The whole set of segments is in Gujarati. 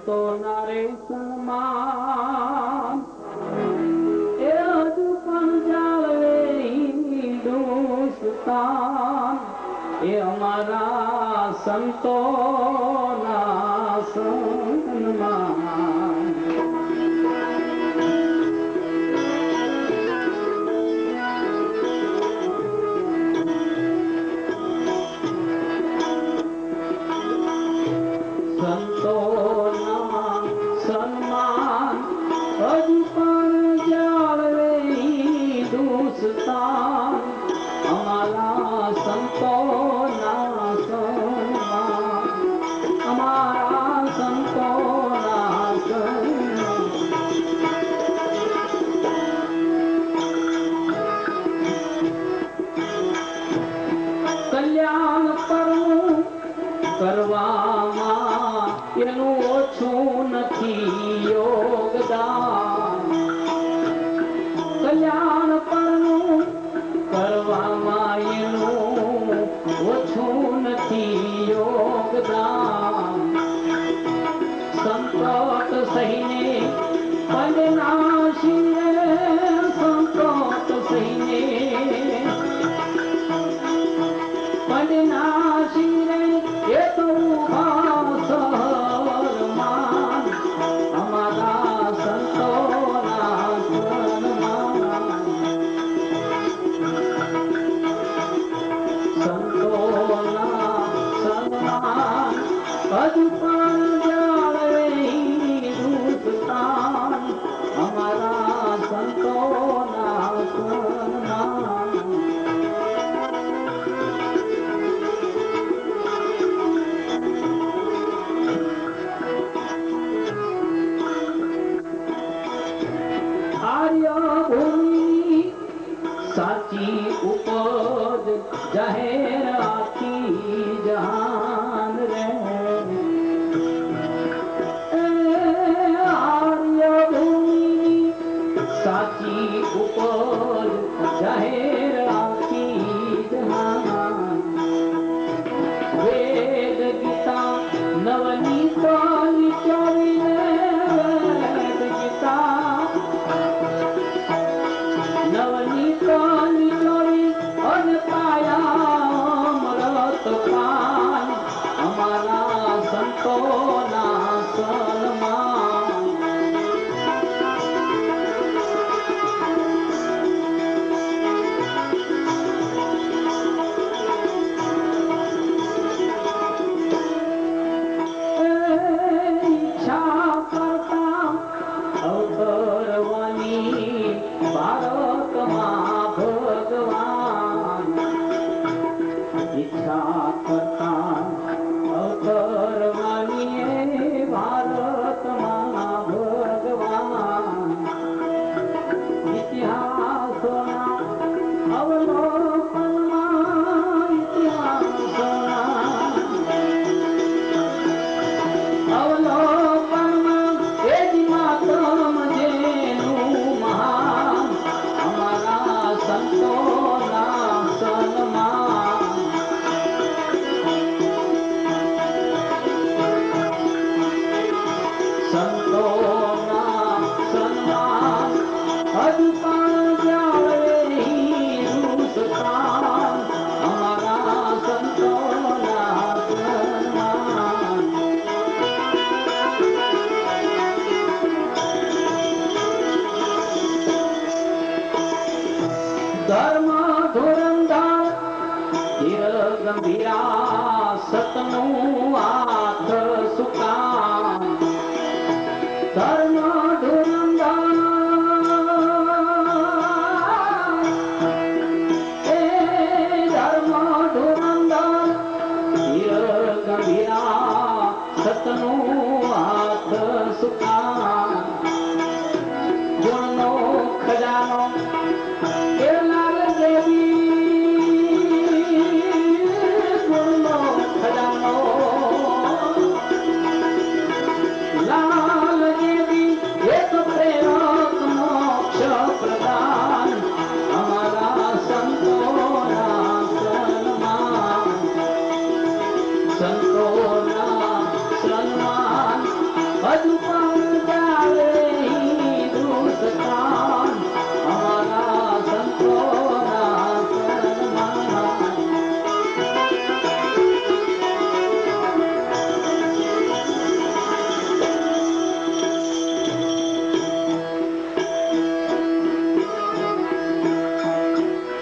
સંતો નારે સન્માન એ હજુ પણ જાળવે હિન્દુસ્તાન એ અમારા સંતોના સન્માન. સંતોના સન્માન હજુ પણ જાળવે હિન્દુસ્તાન અમારા સંતોના સન્માન અમારા સંતોના સન્માન. કલ્યાણ પરનું કરવામાં એનું ઓછું નથી યોગદાન. કલ્યાણ પરનું કરવામાં એનું ઓછું નથી યોગદાન. સંકટ સહીને પંડનાશીએ સંકટ સહીને પંડનાશીએ એ તો સન્માન અમારા સંતોના સન્માન. સંતોના સન્માન હજુ પણ જાળવે હિન્દુસ્તાન અમારા સંતોના સન્માન. આર્યભૂમિ સાચી ઉપજ જાહેર આખી જહાન રે. આર્યભૂમિ સાચી ઉપજ જાહેર આખી જહાન. વેદ ગીતા નવનીતા વિચારીને વેદ ગીતા નવનીતા નિચોડી અને પાયા અમૃત પાન અમારા સંતોના સન્માન. ઈચ્છા કરતા અવતરવાની ભારતમાં ભગવાન. ઈચ્છા કરતા અવતરવાની ભારતમાં ભગવાન. ઇતિહાસના અવલોકનમાં ઇતિહાસના અવલોકનમાં એ જ માતમ જેનું મહાન અમારા સંતોના સન્માન. સંતોના સન્માન હજુ પણ જાળવે હિન્દુસ્તાન અમારા સંતોના સન્માન. ધર્મ ધુરંધર ધીર ગંભીરા સતનું હાથ સુકાન. ધર્મ ધુરંધર એ ધર્મ ધુરંધર ધીર ગંભીરા સતનું હાથ સુકાન. ગુણનો ખજાનો ગુણનો ખજાનો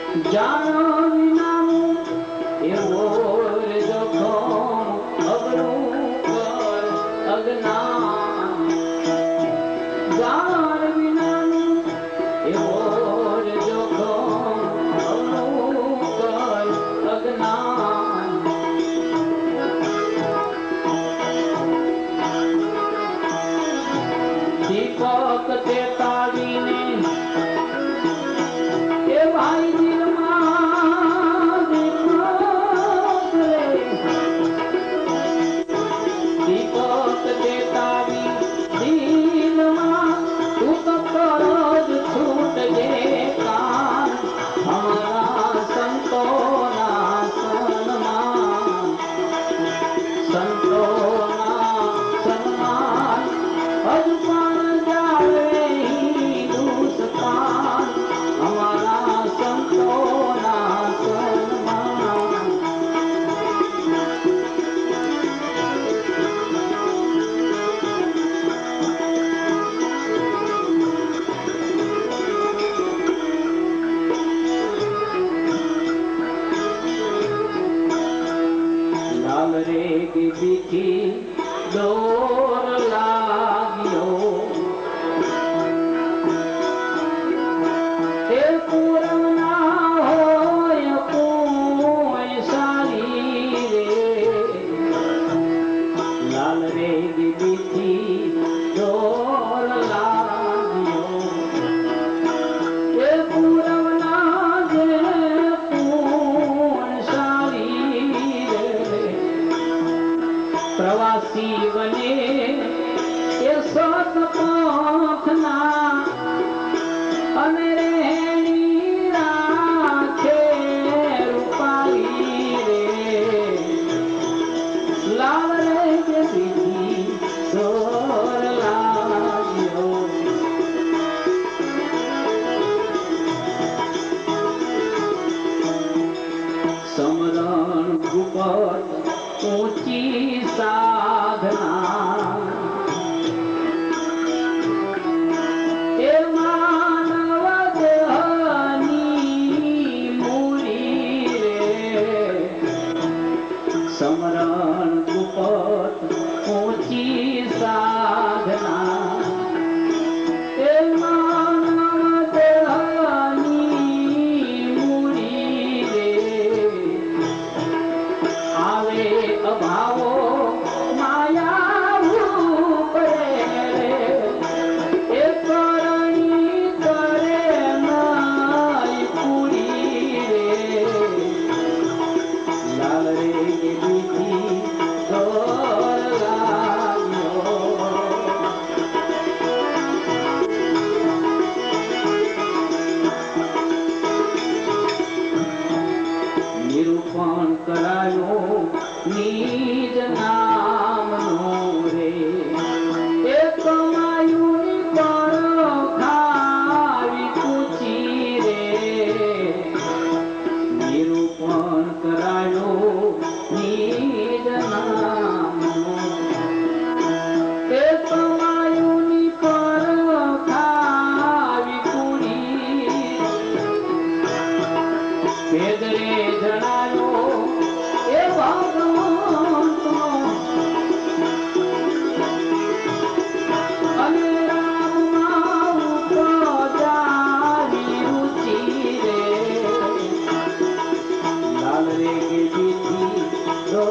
જાણ વિનાનું એવો રે જોખમ અબરું કર અજ્ઞાન. જાણ વિનાનું એવો રે જોખમ અબરું કર અજ્ઞાન. દીપક ચેતાવીને એ ભાઈ દિલમાં દીપક રે. દીપક ચેતાવી દિલમાં તું તો કરજ છૂટજે કાન. અમારા સંતોના સન્માન, સંતોના સન્માન હજુ પણ જાળવે હિન્દુસ્તાન. અમારા સંતોના સન્માન. લાલ રે બીથી દોર લાગ્યો એ પૂરમ ના હોય કોઈ સારી રે. લાલ રે બીથી દોર લાગ્યો એ પૂરમ ના જે પૂન સારી રે. પ્રવાસી બને એ સત પંથના અને રેણી રાખે રૂપાળી રે. લાલ રે કે બીજી દોર લાગ્યો. સમરણ ગુપત ઊંચી સાધના એ માનવ દેહની મૂડી રે. સમરણ ગુપત ઊંચી સાધના એ માનવ દેહની મૂડી રે. આવે અભાવો માયા પડે એ કરણી કરે નાય પૂરી રે. લાલ રે બીજી દોર લાગ્યો. નિરૂપણ કરાયો નિજ નામનું રે. એ કમાયું પણ ખાવી પૂછી રે. નિરૂપણ કરાયો નિજ નામનું એ કમાયું પણ ખાવી પૂરી. ભેદરે જણાયો એ ભગવંતો અને રામમાં ઉપજાવી રુચિ રે. લાલ રે કે બીજી દોર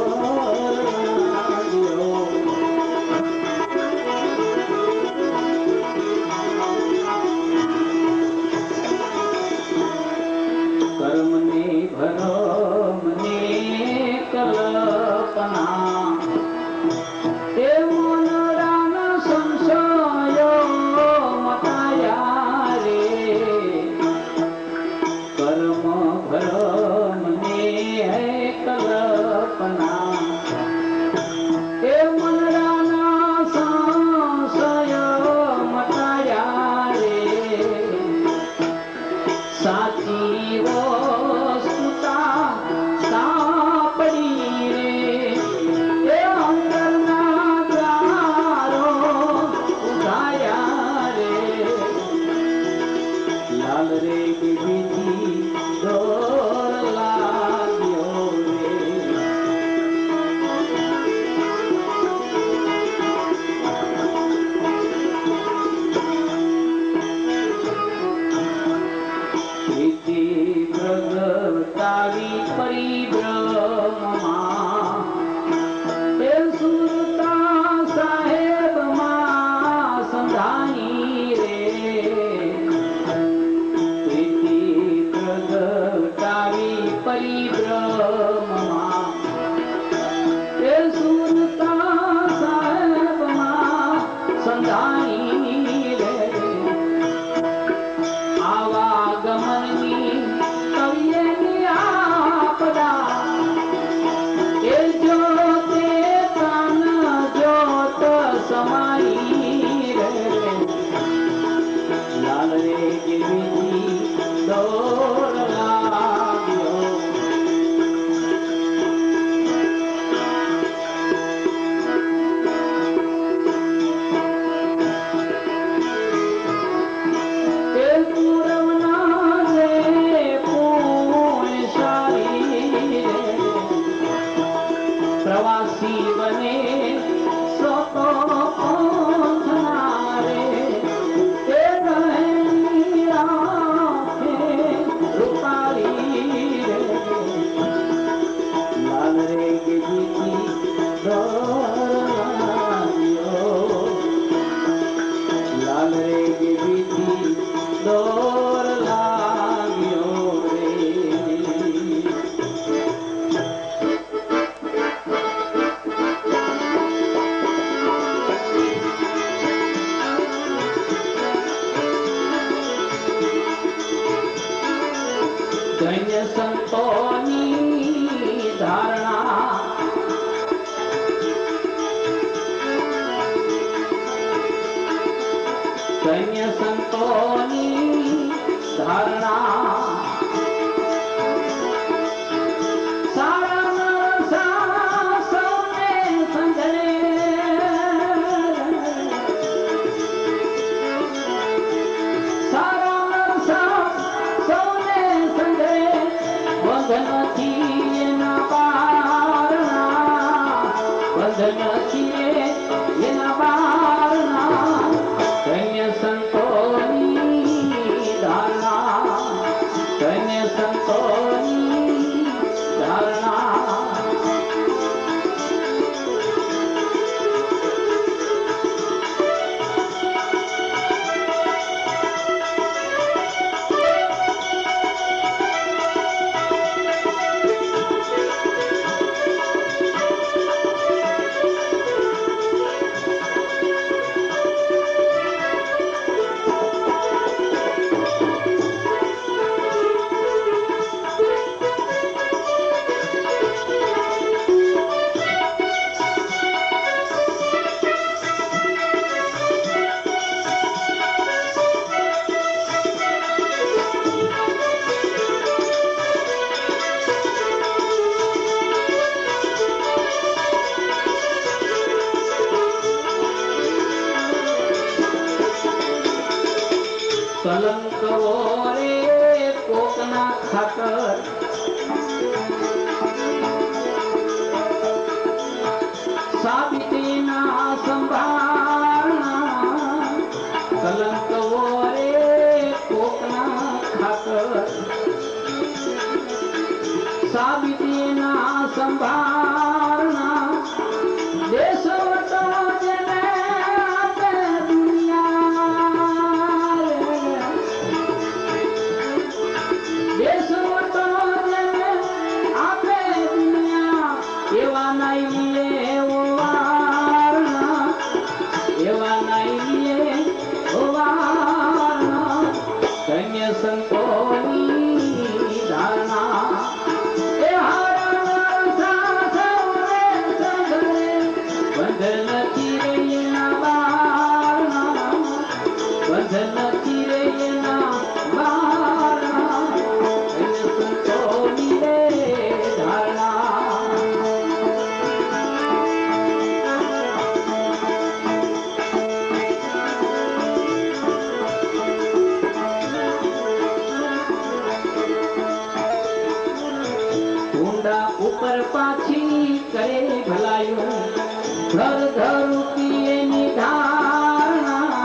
લાગ્યો. કર્મને ભરમને કલ્પના એ મનડાના સંશયો મટાયા રે. કર્મ ભરમને કલ્પના એ મનડાના સંશયો મટાયા રે. સાચી વસ્તુતા સાપડી રે. એ અંદરના દ્વારો ઉધાયા રે. લાલ રે બીજી દોર પ્રગટાવી પરિભ્રમમાં એ સુરતા સાહેબમાં સંધાની રે પ્રીતિ પ્રગટાવી પરિભ્રમમાં એ સુરતા સાહેબમાં સંધાની રે આવાગમનની કવિયની આપદા એ જોતે કાન જોત સમાઈ રે લાલ રે ગીરી દોર લાગ્યો એ પૂરવના રે પૂર્ણશાળી રે પ્રવાસી બને સોતો પંથના રે એ રહેણી રાખે રૂપાળી રે લાલ રે ગીરી દોર લાગ્યો લાલ રે ગીરી દોર લાગ્યો રે ધન્ય સંતોની ધારણા ધન્ય સંતોની ધારણા સારા નરસા સૌને સંજરે સારા નરસા સૌને સંજરે બંધનથી એના બારણા બંધનથી એના બારણા ધન્ય સંતોની ધારણા ધન્ય સંતોની ધારણા કલંક રે કોકના ખાતર સાબિતીના સંભાળના કલંક રે કોકના ખાતર સાબિતીના સંભાળના દેશ વટો જેને આપે દુનિયા દેશ વટો જેને આપે દુનિયા એવા નાઈ ઓવારના એવા નાઈ ઓવારના ધન્ય સંતોની ધારણા એ હારા સૌને સંગરે બંધન ચીરેના બારણા બંધન ચીરેના બારણા ધન્ય સંતોની રે ધારણા ઉપર પાછી કરે ભલાયું ઘર ધરુતી એની ધારણા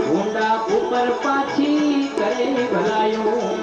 ઊંડા ઉપર પાછી કરે ભલાયું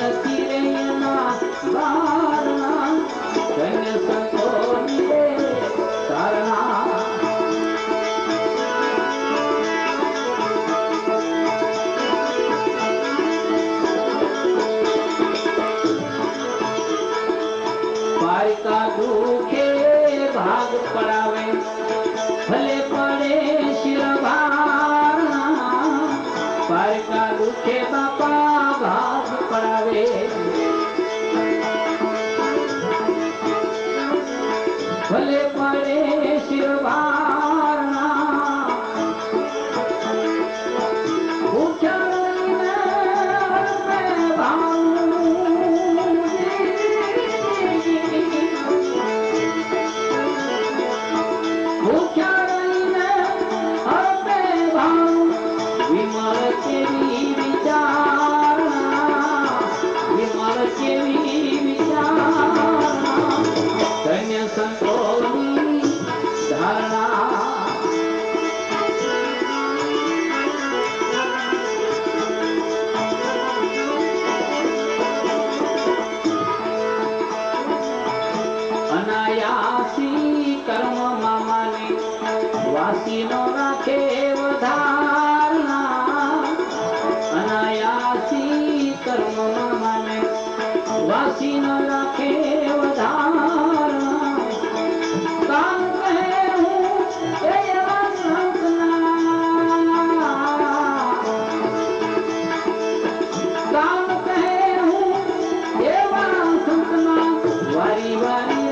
નથી રે એના બારણા ધન્ય સંતોની રે તારણા પારિકા દુખે ભાગ પડાવે ભલે પડે શિર ભારના પારિકા દુખે બાપા ભાગ પડાવે ભલે પડે શિર ભારના ઉઠાડીને અનાયાસી કર્મ મામાને વાસી નો રાખે વધારણા અનાયાસી કર્મ મામાને વાસી નો રાખે વધારણા કામ કહે હું એવા સંતના કામ કહે હું એવા સંતના વારી વારી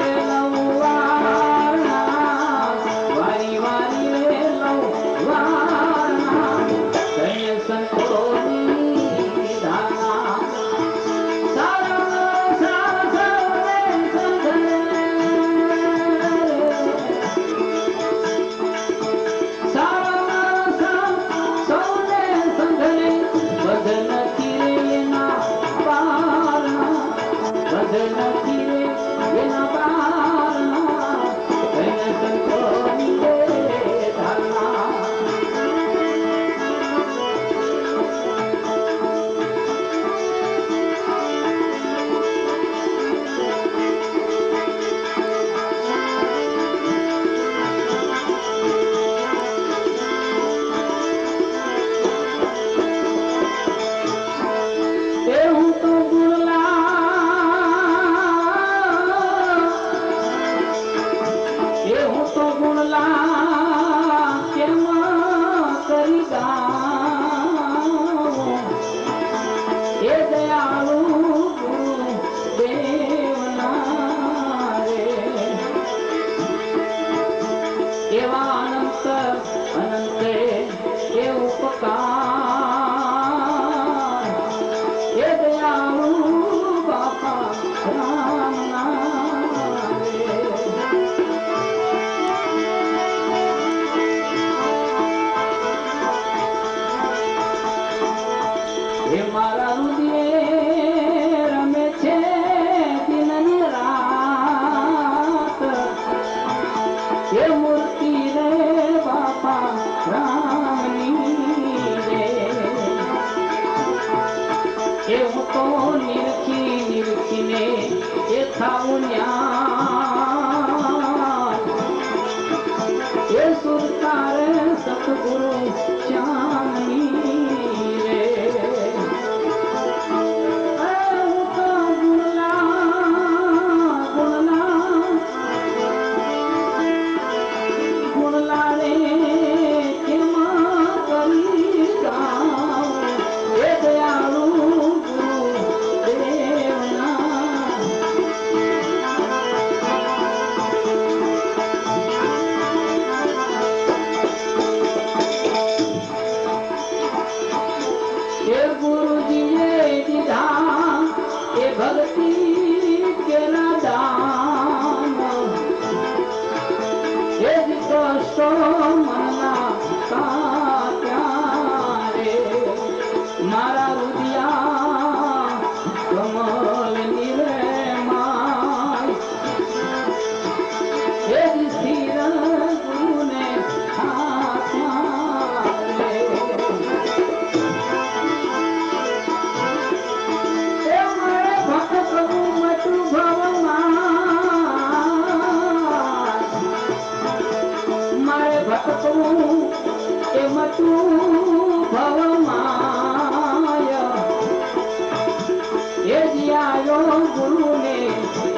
આવ્યો ગુરુને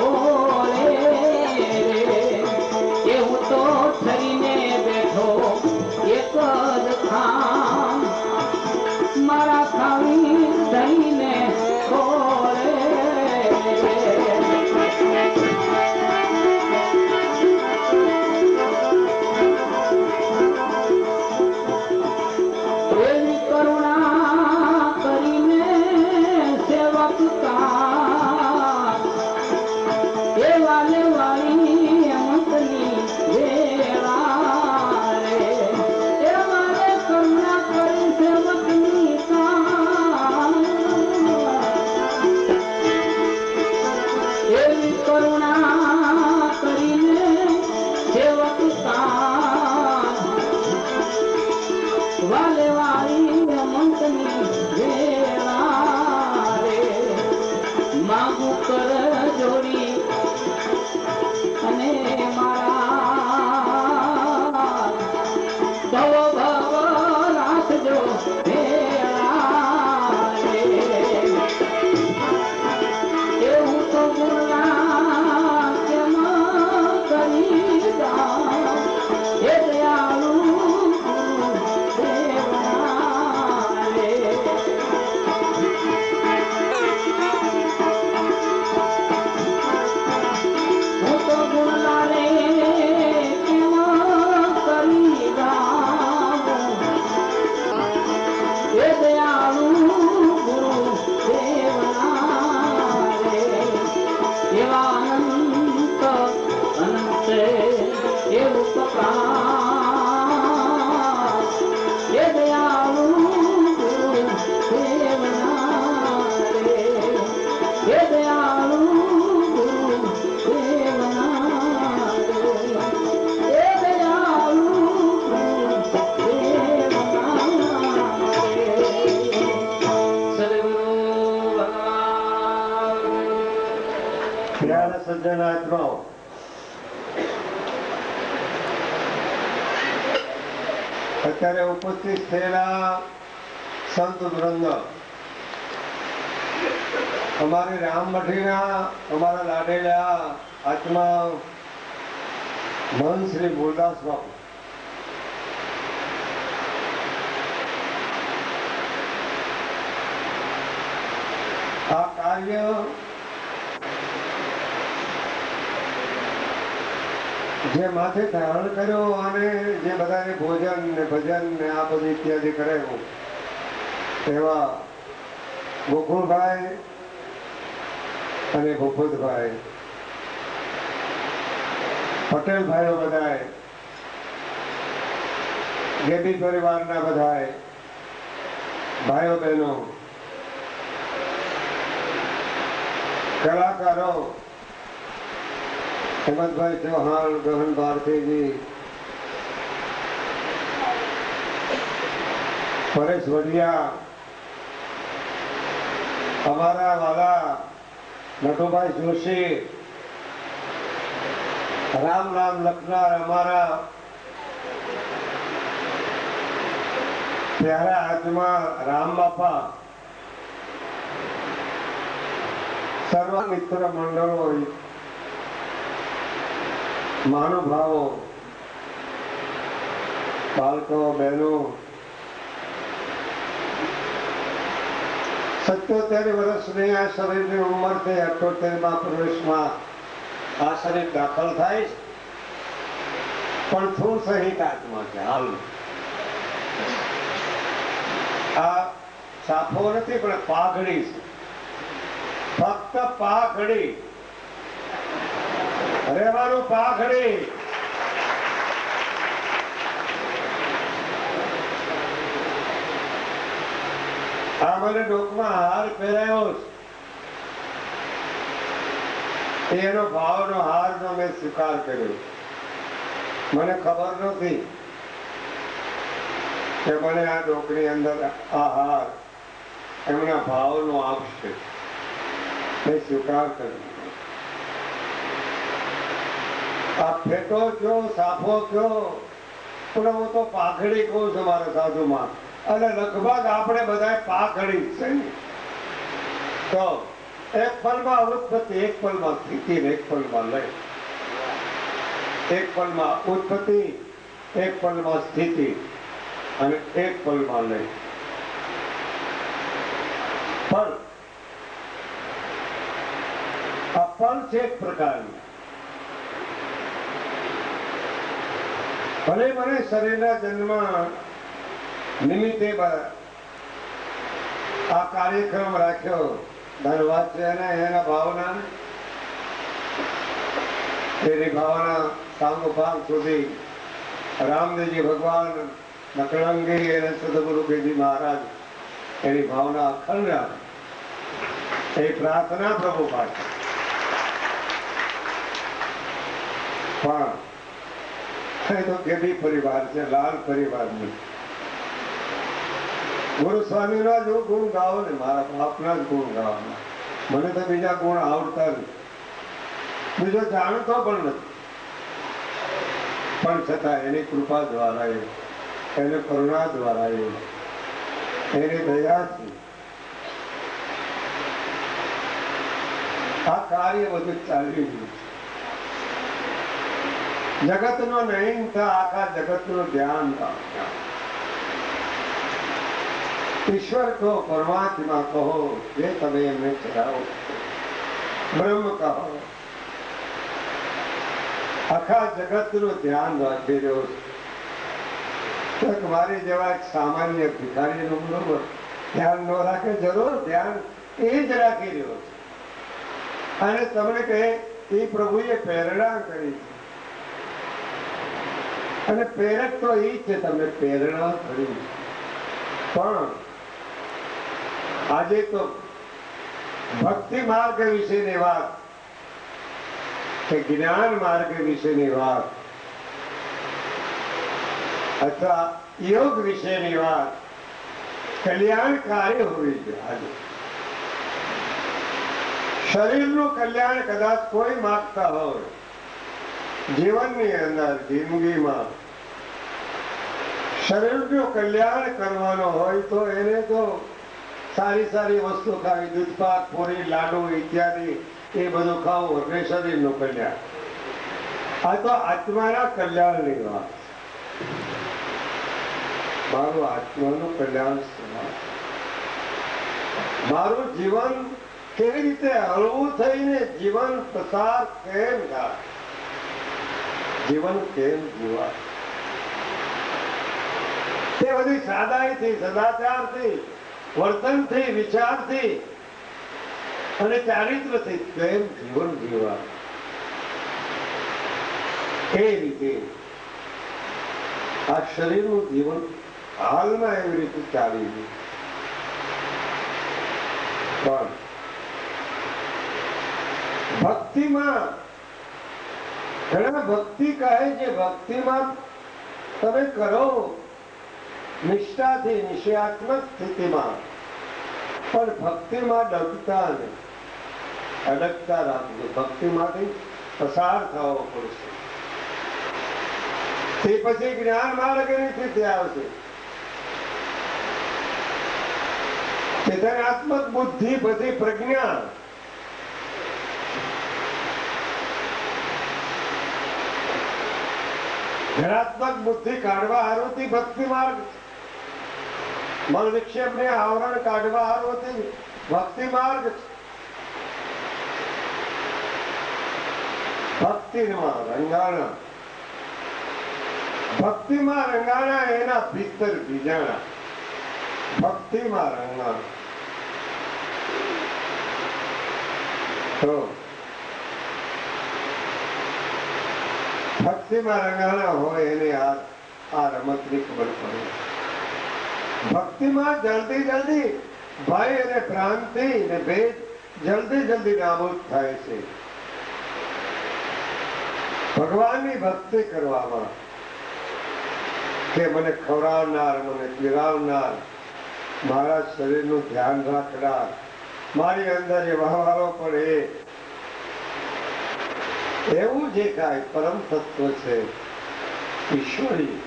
ઓળે એ હું તો ઠરીને બેઠો એક જ ખામ મારા ખાવી ધરીને ખોળે એવી કરુણા કરીને સેવક કા એ વાલે વાળી અમતની વેળા રે એ વાલે કરુણા કરી સેવકની કા એવી કરુણા કરીને સેવક કા વાલે વાળી અમંતની વેળા રે માગુ કર જોડી અને મારા ભવ ભવ રાખજો ભેળા રે એવું તો બોલા કેમ કરી દા એ દયાળુ દેવના રે હું તો બોલા રે કેમ કરી દા એ દયાળુ ગુરુ દેવના રે એવા અનંત અનંત એવું પ્રકાશ એ દયાળુ ગુરુ દેવના રે એ દયાળુ ગુરુ દેવના રે એ દયાળુ ગુરુ દેવના રે સદગુરુ ભગવાન પ્યારા સજ્જન આત્માઓ, અત્યારે ઉપસ્થિત થયેલા સંત વૃંદ, અમારી રામમઠીના અમારા લાડેલા આત્મા મહંત શ્રી મૂળદાસ બાપુ, આ કાર્ય જે માથે ધારણ કર્યો અને જે બધાને ભોજન ને ભજન ને આ બધું ઇત્યાદિ કરાયું એવા ગોકુળભાઈ અને ભૂપતભાઈ પટેલ ભાઈઓ બધાએ, ગેબી પરિવારના બધાએ ભાઈઓ બહેનો, કલાકારો હેમંતભાઈ ચૌહાણ, ગહન ભારતીજી, પરેશ વડિયા, અમારા વાલા નટુભાઈ જોશી, રામ રામ લખનાર અમારા પ્યારા આત્મા રામ બાપા, સર્વ મિત્ર મંડળો, મહાનુભાવો, બાળકો, બહેનો, 77 વર્ષની આ શરીરની ઉંમર થઈ 78માં પ્રવેશમાં આ શરીર દાખલ થાય છે, પણ થોડ સહિત આત્મા છે. હાલ આ સાફો નથી પણ પાઘડી છે, ફક્ત પાઘડી રહેવાનું, પાઘડી. આ મને ડોકમાં હાર પહેરાયો છે, એનો ભાવનો હારનો મેં સ્વીકાર કર્યો. મને ખબર નહોતી કે મને આ ડોકની અંદર આ હાર એમના ભાવનો આપશે. મેં સ્વીકાર કર્યો. આ ફેટો કયો, સાફો કયો, પણ હું તો પાઘડી કહું છું મારા સાધુમાં. અને લગભગ આપણે બધા પાઘડી છે. તો એક પલમાં ઉત્પત્તિ, એક પલમાં સ્થિતિ, ને એક પલમાં લય. એક પલમાં ઉત્પત્તિ, એક પલમાં સ્થિતિ અને એક પલમાં લય. પલ, આ પલ છે એક પ્રકારની. ભલે મને શરીરના જન્મ નિમિત્તે આ કાર્યક્રમ રાખ્યો, ધન્યવાદ છે એના ભાવના, એની ભાવના સાંગોપાંગ સુધી રામદેવજી ભગવાન, નકળંગી અને સદગુરુ બેજી મહારાજ એની ભાવના અખંડ રાખે. એ પ્રાર્થના પ્રભુ પાસે. પણ એ તો કેદી પરિવાર છે, લાલ પરિવાર નહીં. ગુરુ સ્વામીના જો ગુણ ગાવો ને, મારા બાપના જ ગુણ ગાવાના. મને તો બીજા ગુણ આવડતા નથી, બીજો જાણતો પણ નથી. પણ છતાં એની કૃપા દ્વારા, એને કરુણા દ્વારા, એની દયાથી આ કાર્ય બધું ચાલી રહ્યું છે. જગતનો નહીં થા, આખા જગતનું ધ્યાન રાખો. ઈશ્વર કહો, પરમાત્મા કહો, જે તમે એમને ચલાવો, બ્રહ્મ કહો, આખા જગતનું ધ્યાન રાખી રહ્યો છે. મારી જેવા એક સામાન્ય ભિખારીનું બરોબર ધ્યાન ન રાખે, જરૂર ધ્યાન એ જ રાખી રહ્યો છે. અને તમને કહે એ પ્રભુએ પ્રેરણા કરી છે, અને પ્રેરક તો એ છે, તમને પ્રેરણા કરી. પણ આજે તો ભક્તિ માર્ગ વિશેની વાત કે જ્ઞાન માર્ગ વિશેની વાત અથવા યોગ વિશેની વાત કલ્યાણકારી હોવી જોઈએ. આજે શરીરનું કલ્યાણ કદાચ કોઈ માગતા હોય, જીવનની અંદર જિંદગીમાં શરીરનું કલ્યાણ કરવાનો હોય તો એને તો સારી સારી વસ્તુ ખાવી, દૂધપાક, પૂરી, લાડુ ઇત્યાદિ એ બધું ખાવું એટલે શરીરનું કલ્યાણ. આ તો આત્માના કલ્યાણની વાત. મારું આત્માનું કલ્યાણ, મારું જીવન કેવી રીતે હળવું થઈને જીવન પસાર કેમ થાય, જીવન કેમ જીવા, તે બધી સાદાઈથી, સદાચારથી, વર્તનથી, વિચારથી અને ચારિત્રથી કેમ જીવન જીવા, એ રીતે આ શરીરનું જીવન હાલમાં એવી રીતે ચાલી ગયું. પણ ભક્તિમાં ઘણા ભક્તિ કહે છે, ભક્તિમાં તમે કરો નિષ્ઠાથી, નિશ્ચયાત્મક સ્થિતિમાં, પણ ભક્તિમાં ડગતા નહીં, અડગતા રાખજો. ભક્તિમાંથી પસાર થવો પડશે. તે પછી જ્ઞાન માર્ગની સ્થિતિ આવશે. ચેતનાત્મક બુદ્ધિ પછી પ્રજ્ઞા, ધનાત્મક બુદ્ધિ કાઢવા હારુથી ભક્તિ માર્ગ, મન વિક્ષેપને આવરણ કાઢવા હારુથી ભક્તિ માર્ગ. ભક્તિમાં રંગાણા, ભક્તિમાં રંગાણા એના ભીતર બીજાણા. ભક્તિમાં રંગાણા તો ભક્તિમાં રંગાણા હોય એને આ રમતની ખબર પડે. ભક્તિમાં જલ્દી જલ્દી ભય અને ભ્રાંતિ અને ભેદ જલ્દી જલ્દી નાબૂદ થાય છે. ભગવાનની ભક્તિ કરવામાં કે મને ખવડાવનાર, મને પીરાવનાર, મારા શરીરનું ધ્યાન રાખનાર, મારી અંદર એ વહાવારો પડે એવું જે કાંઈ પરમ તત્વ છે ઈશ્વરી,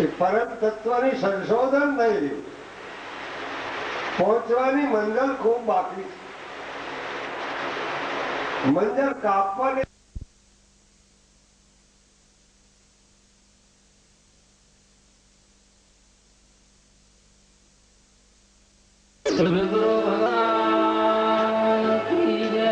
એ પરમ તત્વની સંશોધન થઈ રહ્યું. પહોંચવાની મંજિલ ખૂબ બાકી છે. મંજર કાપવાની સદગુરુ ભગવાન કી જય.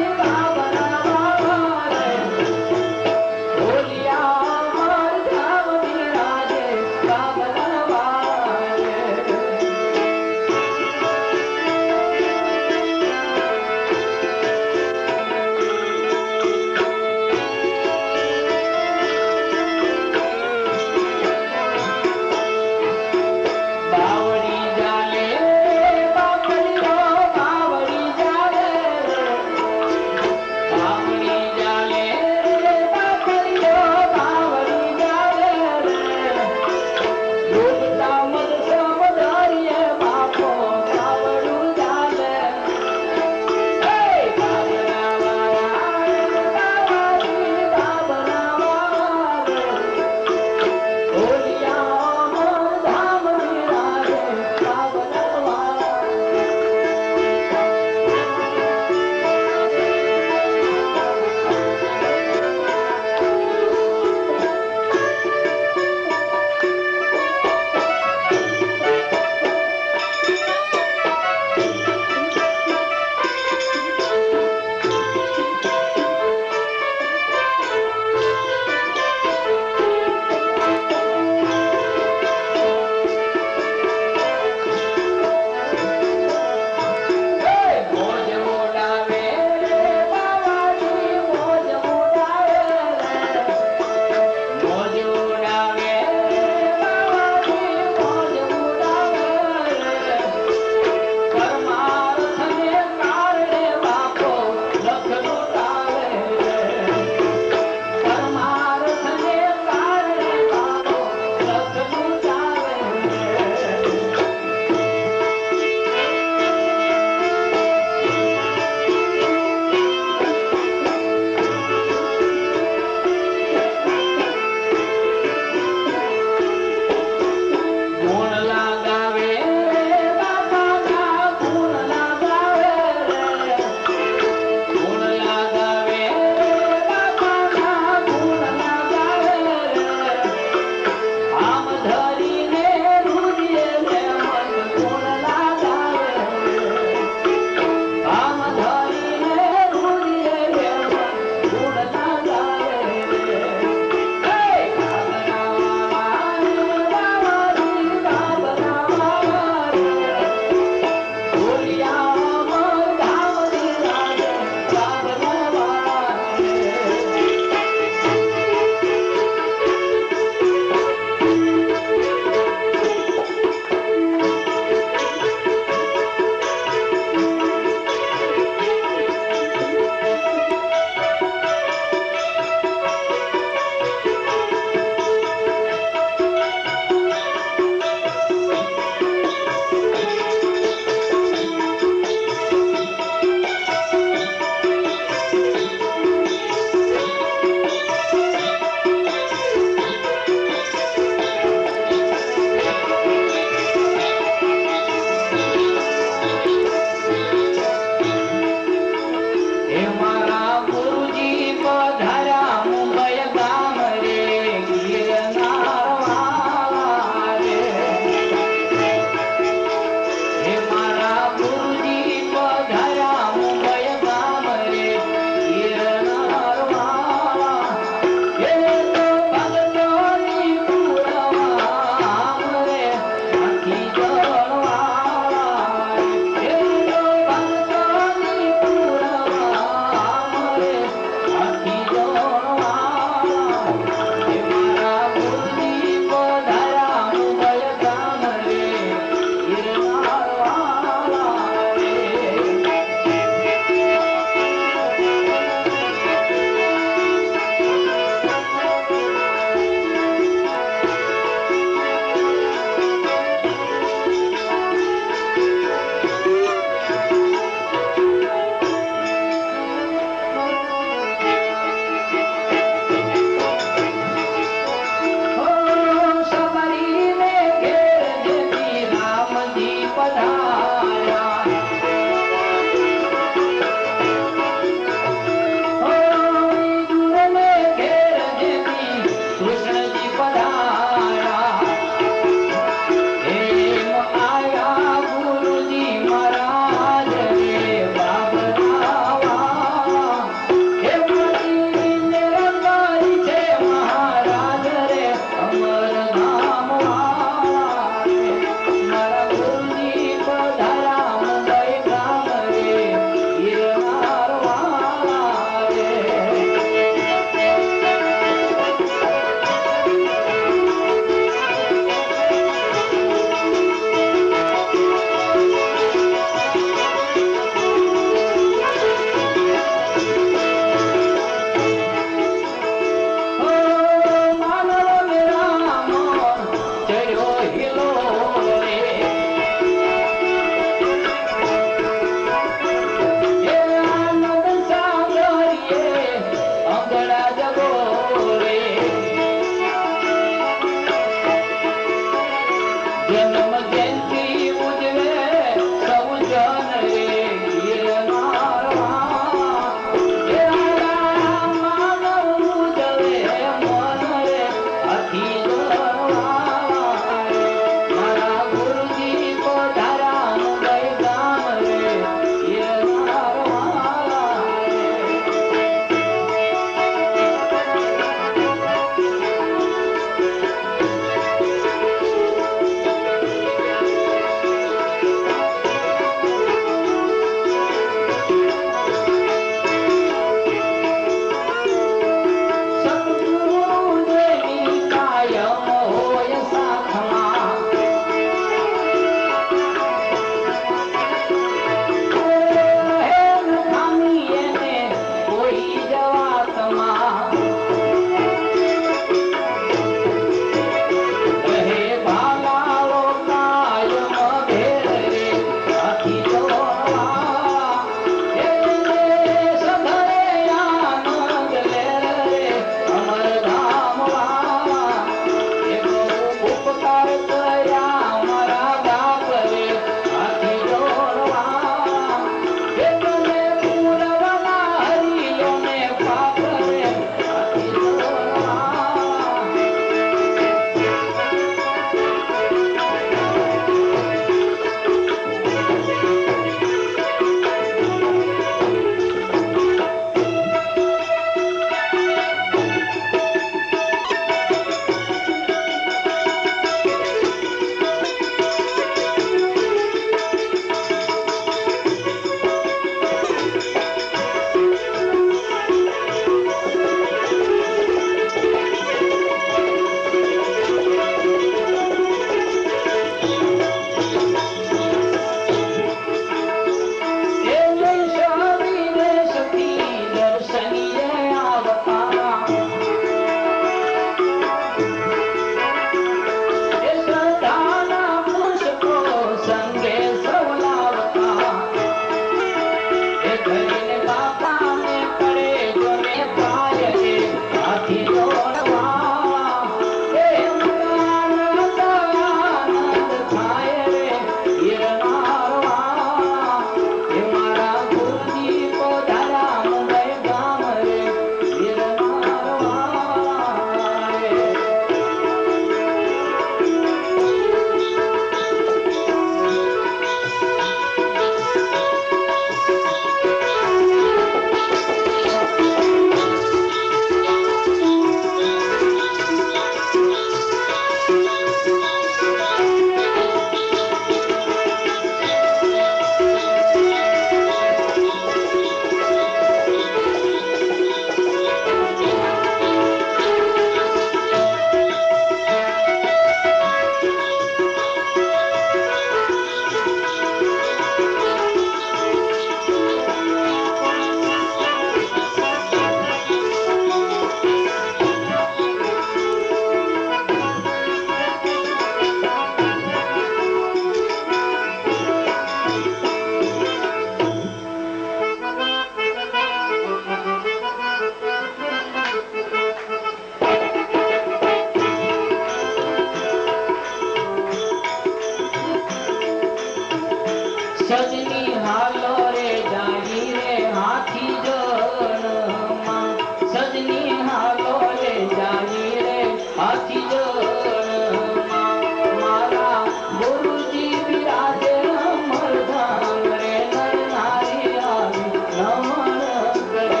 સજની હાલો રે જાઈ રે હાથી જણમાં સજની હાલો રે જાઈ રે હાથી જણમાં મારા ગુરુજી બિરાજે અમરધામ રે નર નારી આવી નમન કરે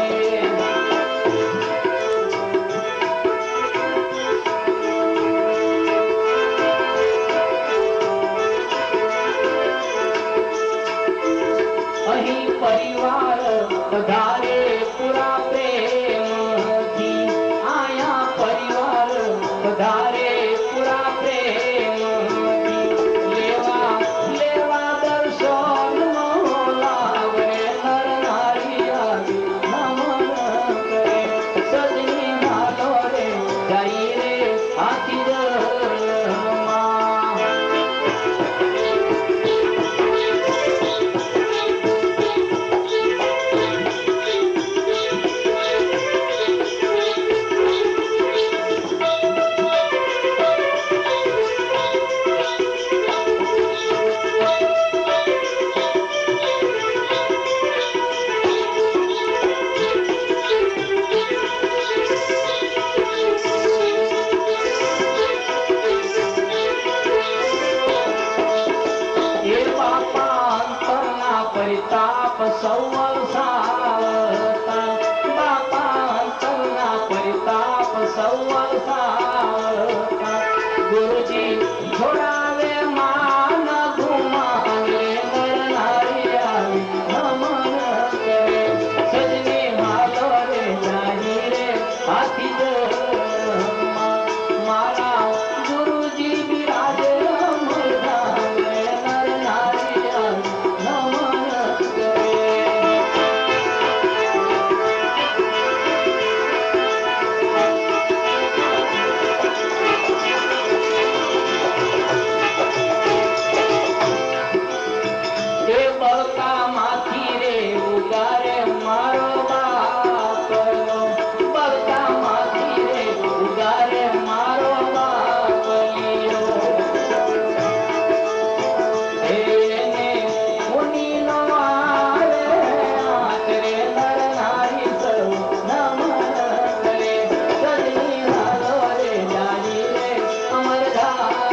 અહીં પરિવાર વધારે પૂરા પ્રેમથી આયા પરિવાર વધારે પૂરા પ્રેમથી લેવા લેવા દર્શન નો લાવ રે નર નારી આવી નમન કરે સજની હાલો રે જઈ રે હાથી જણમાં એ બાપા અંતરના પરિતાપ સૌ સાવતા બાપા અંતરના પરિતાપ સૌ સાવતા ગુરુજી છોડાવે માન ઘુમાવે નર નારી આવી નમન કરે સજની હાલો રે જાઈ રે હાથી જણમાં મારા ગુરુજી બિરાજે અમરધામ રે નર નારી આવી નમન કરે એ બળકામાંથી રે ઉગારે મારો બાપલો બળકામાંથી રે ઉગારે મારો બાપલિયો એને મુનિનો આવે હાથ રે નર નારી સૌ નમન કરે સજની હાલો રે જાઈ રે અમરધામમાં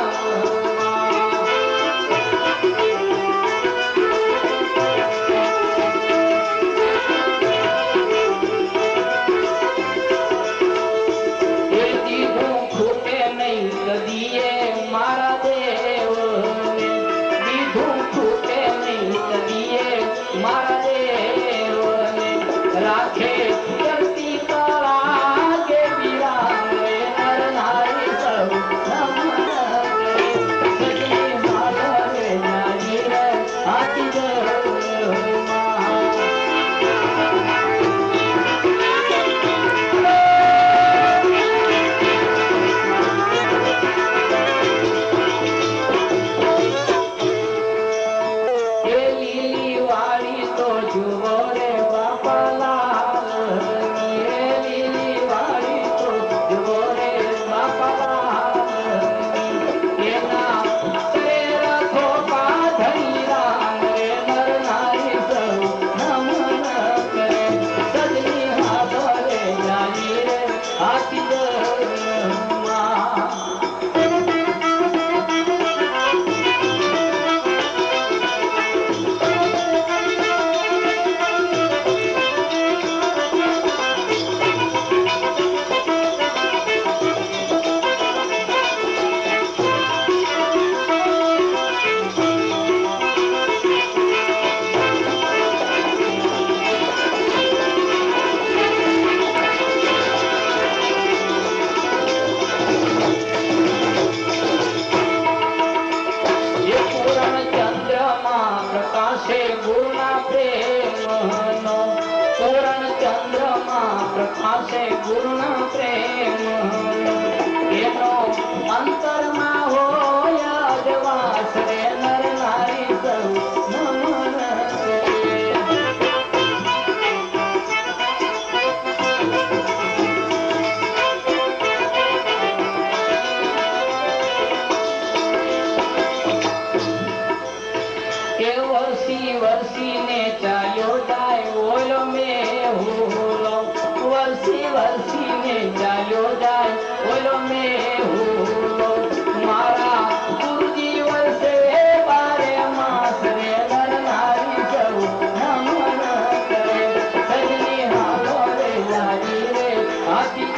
એ દીધું ખૂટે નહીં કદીએ મારા દેવને દીધું ખૂટે નહીં કદીએ મારા દેવને રાખે કરતી કળા કે વિરામ રે નર નારી સૌ નમન કરે સજની હાલો રે જાઈ રે હાથી જણમાં એ લીલી વાળી તો જુઓ રે બાપાલાલ એ લીલી વાળી તો જુઓ રે બાપાલાલ એના તે રખો પાધરી રામ રે નર નારી સૌ નમન કરે સજની હાલો રે જાઈ રે હાથી જણમાં એ પૂરણ ચંદ્રમાં પ્રકાશે ગુરુના પ્રેમનો પૂરણ ચંદ્રમાં પ્રકાશે ગુરુના પ્રેમનો એનો અંતરમાં હોય અજવાસ રે નર નારી સૌ નમન કરે એ વસી વરસીને ચાલ્યો જાય ઓલો મેહુલો વરસીને ચાલ્યો જાય ઓલો મેહુલો મારા ગુરુજી વરસે બારે માસ રે નર નારી જવું નમન કરે સજની હાલો રે લાગી રે આથી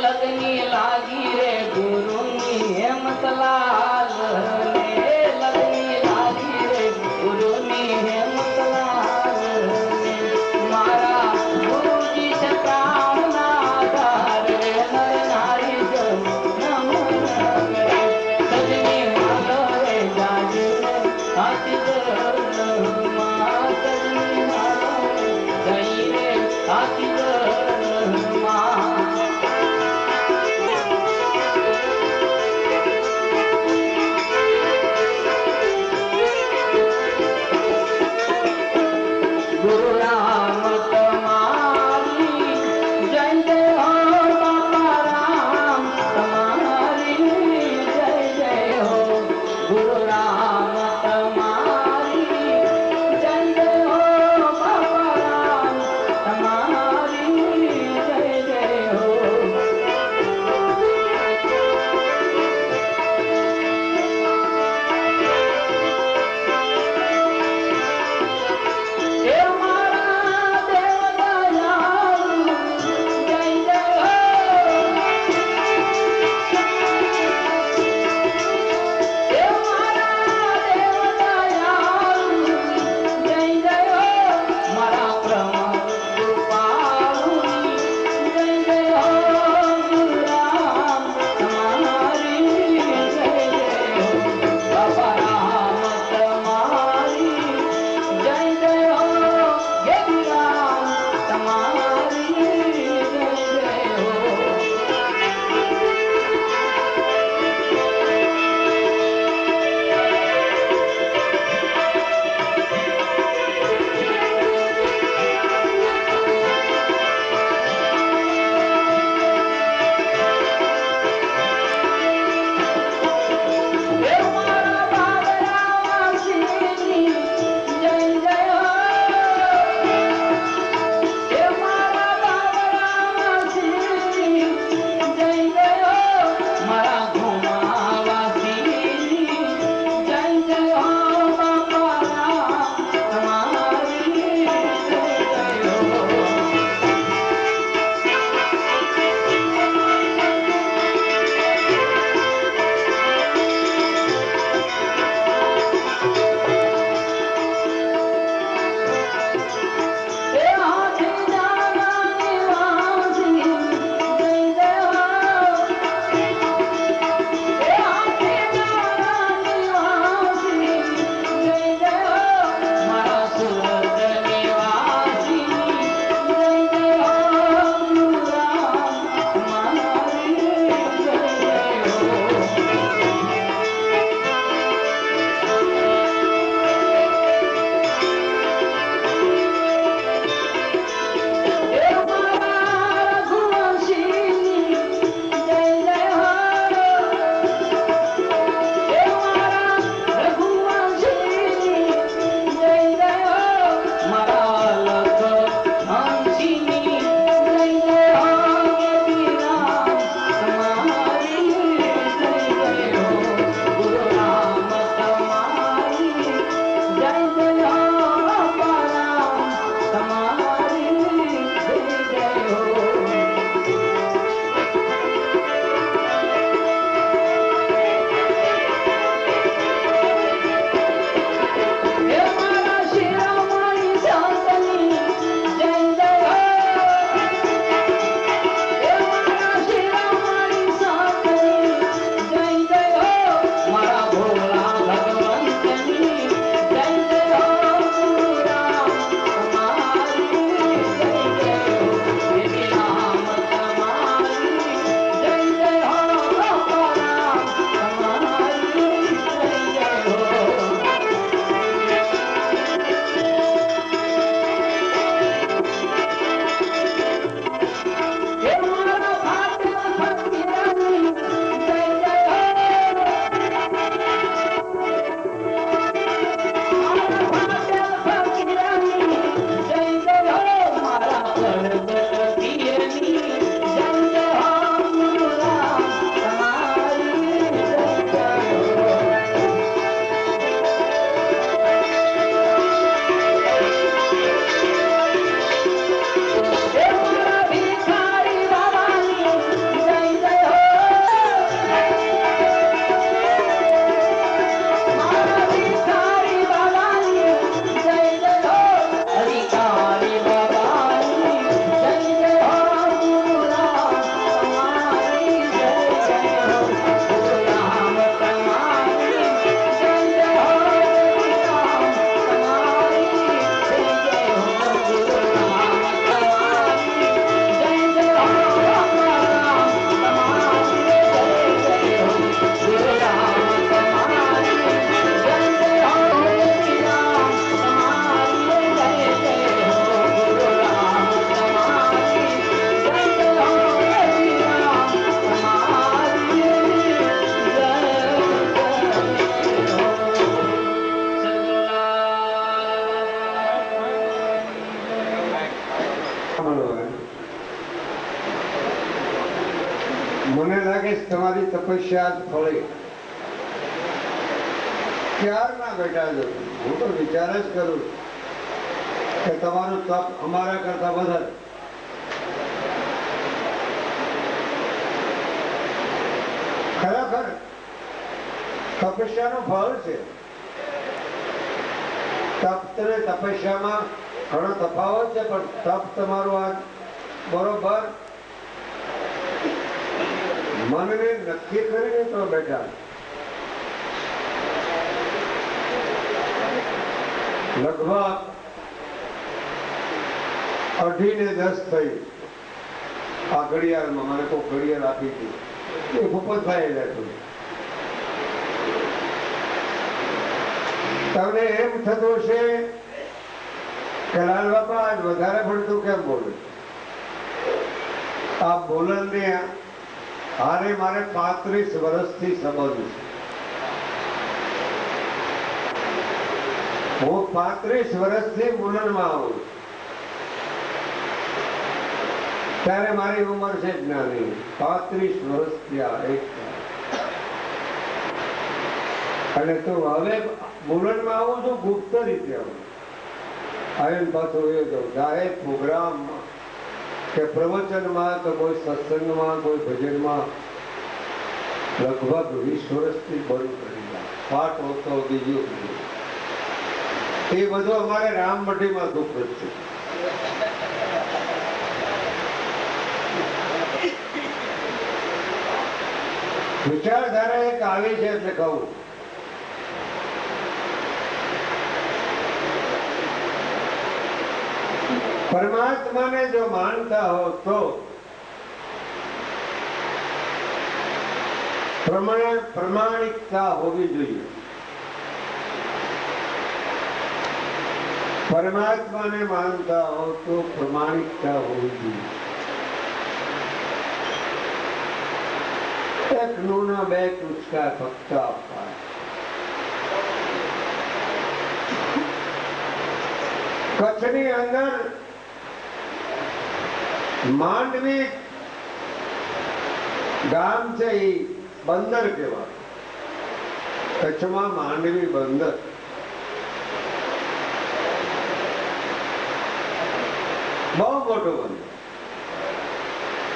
લગની લાગી રે ગુરુની હેમત લાલ ને લગની લાગી રે ગુરુની હેમત લાલ ને મારા ગુરુજી છે પ્રાણના આધાર રે નર નારી જવું નમન કરે સજની હાલો રે જાજી રે હાથી જરમાં સજની હાલો જઈ રે હાથી જરમાં મને લાગે છે તમારી તપસ્યા જ ફળી. ક્યારના બેઠા છો? હું તો વિચાર જ કરું કે તમારું તપ અમારા કરતા વધારે. ખરેખર તપસ્યાનું ફળ છે. તપ અને તપસ્યામાં ઘણો તફાવત છે, પણ તપ તમારું આ બરોબર મનને નક્કી કરીને તો બેઠા. લગભગ 8:10 થઈ આ ઘડિયાળમાં. મને કોઈ ઘડિયાળ આપી હતી, એ ભૂપતભાઈ લેતું. તમને એમ થતું છે કે લાલ બાપા આજ વધારે પડતું કેમ બોલે? આ બોલનને હારે મારે 35 વર્ષથી સંબંધ છે. હું 35 વર્ષથી બોલનમાં આવું. ત્યારે મારી ઉંમર છે જ નાની. 35 વર્ષ થયા એક. અને તો હવે બોલનમાં આવું છું, ગુપ્ત રીતે આવું. આયન પાછું એ જાઉં જાહેર પ્રોગ્રામમાં કે પ્રવચનમાં તો કોઈ સત્સંગમાં કોઈ ભજનમાં લગભગ 20 વર્ષથી બંધ કરી ગયા. પાઠ હોતો બીજું એ બધું અમારે રામમઢીમાં દુઃખ છે. વિચારધારા એક આવી છે એટલે કહું. પરમાત્માને જો માનતા હો તો પ્રમાણિકતા હોવી જોઈએ. પરમાત્માને માનતા હો તો પ્રમાણિકતા હોવી જોઈએ. એક નૂના બે ટૂચકા ફક્ત આપવા. કચ્છની અંદર માંડવી ગામ છે, એ બંદર કહેવાય. કચ્છમાં માંડવી બંદર. બહુ મોટું બંદર.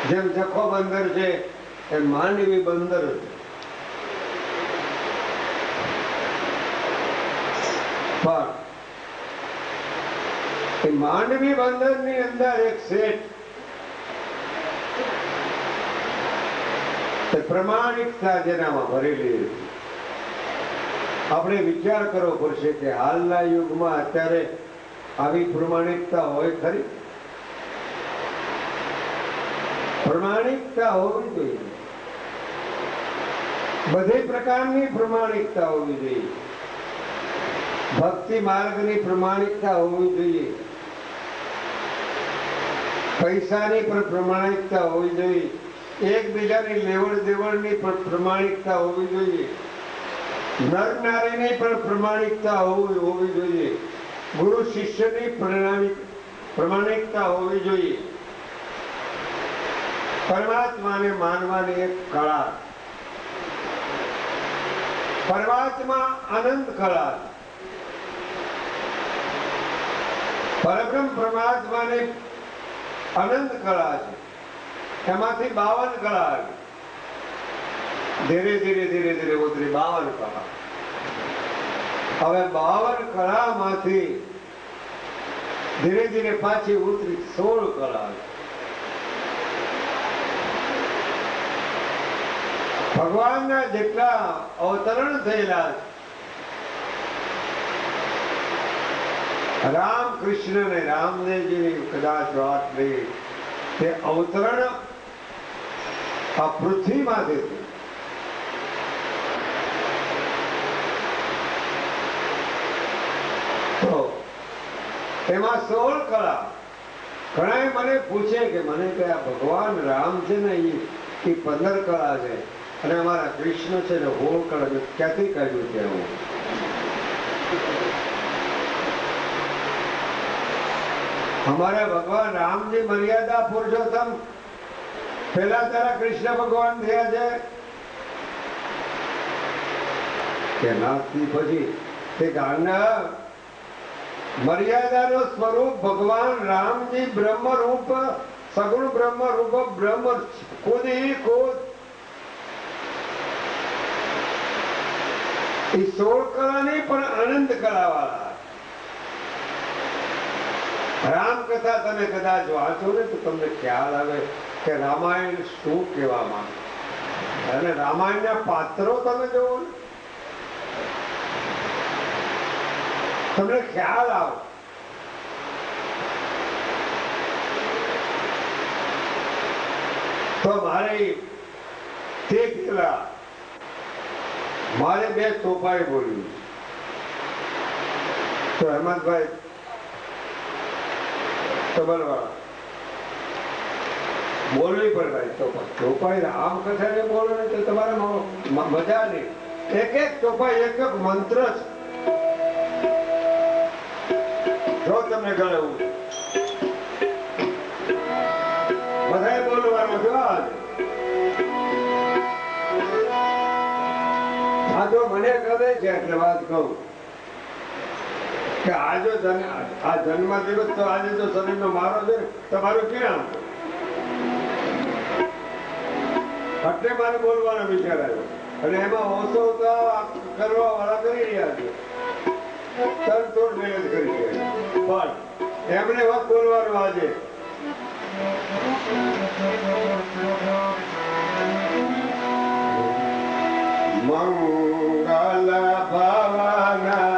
જેમ જખો બંદર છે એ માંડવી બંદર છે. પણ એ માંડવી બંદરની અંદર એક શેઠ પ્રમાણિકતા જેનામાં ભરેલી હતી. આપણે વિચાર કરવો પડશે કે હાલના યુગમાં અત્યારે આવી પ્રમાણિકતા હોય ખરી? પ્રમાણિકતા હોવી જોઈએ. બધી પ્રકારની પ્રમાણિકતા હોવી જોઈએ. ભક્તિ માર્ગની પ્રમાણિકતા હોવી જોઈએ. પૈસાની પણ પ્રમાણિકતા હોવી જોઈએ. એકબીજાની લેવડ દેવડની પણ પ્રમાણિકતા હોવી જોઈએ. નર નારીની પણ પ્રમાણિકતા હોવી જોઈએ. ગુરુ શિષ્યની પ્રમાણિકતા હોવી જોઈએ. પરમાત્માને માનવાની એક કળા. પરમાત્મા આનંદ કળા. પરબ્રહ્મ પરમાત્માની અનંત કળા છે. એમાંથી 52 કળા આવી. ધીરે ધીરે ધીરે ધીરે ઉતરી 52 કળા. હવે 52 કળામાંથી ધીરે ધીરે પાછી ઉતરી 16 કળા આવી. ભગવાનના જેટલા અવતરણ થયેલા રામ કૃષ્ણ ને રામદેવજીની કદાચ વાત લઈ, તે અવતરણ આ પૃથ્વીમાંથી છે. તો એમાં 16 કળા. ઘણા મને પૂછે કે મને કે આ ભગવાન રામ છે ને એ 15 કળા છે અને અમારા કૃષ્ણ છે ને 16 કળા છે. ક્યાંથી કાઢ્યું છે હું? हमारे भगवान राम जी मर्यादा पुरुषोत्तम પેલા તારા કૃષ્ણ ભગવાન થયા છે કે નાથી પછી તે ગાના મર્યાદાનો સ્વરૂપ ભગવાન રામજી બ્રહ્મ રૂપ સગુણ બ્રહ્મ રૂપ બ્રહ્મ ખુદ ही खुद એ 16 કળા નહીં પણ અનંત કળા વાળા રામ કથા તમે કદાચ વાંચો ને તો તમને ખ્યાલ આવે કે રામાયણ શું કહેવા માંગે અને રામાયણના પાત્રો તમે જોવો ને તમને ખ્યાલ આવે તો મારે તે પેલા મારે 2 તોફાએ બોલ્યું તો હેમંતભાઈ તબલવાળા બોલવી પડે ભાઈ તોફાઈ રામ કથાને બોલો ને તો તમારે મજા નહીં એક તોફાઈ એક મંત્ર છે જો તમને ગળે બધાએ બોલવાનું જો આ જો મને કરે છે એટલે વાત કહું કે આજે આ જન્મ દિવસ તો આજે તો શરીરનો મારો છે તમારું ક્યાં એટલે મારે બોલવાનો વિચાર આવ્યો અને એમાં ઓછો કરવા વાળા કરી રહ્યા છે તનતોડ મહેનત કરી છે પણ એમને વાત બોલવાનું આજે મંગલ ભવના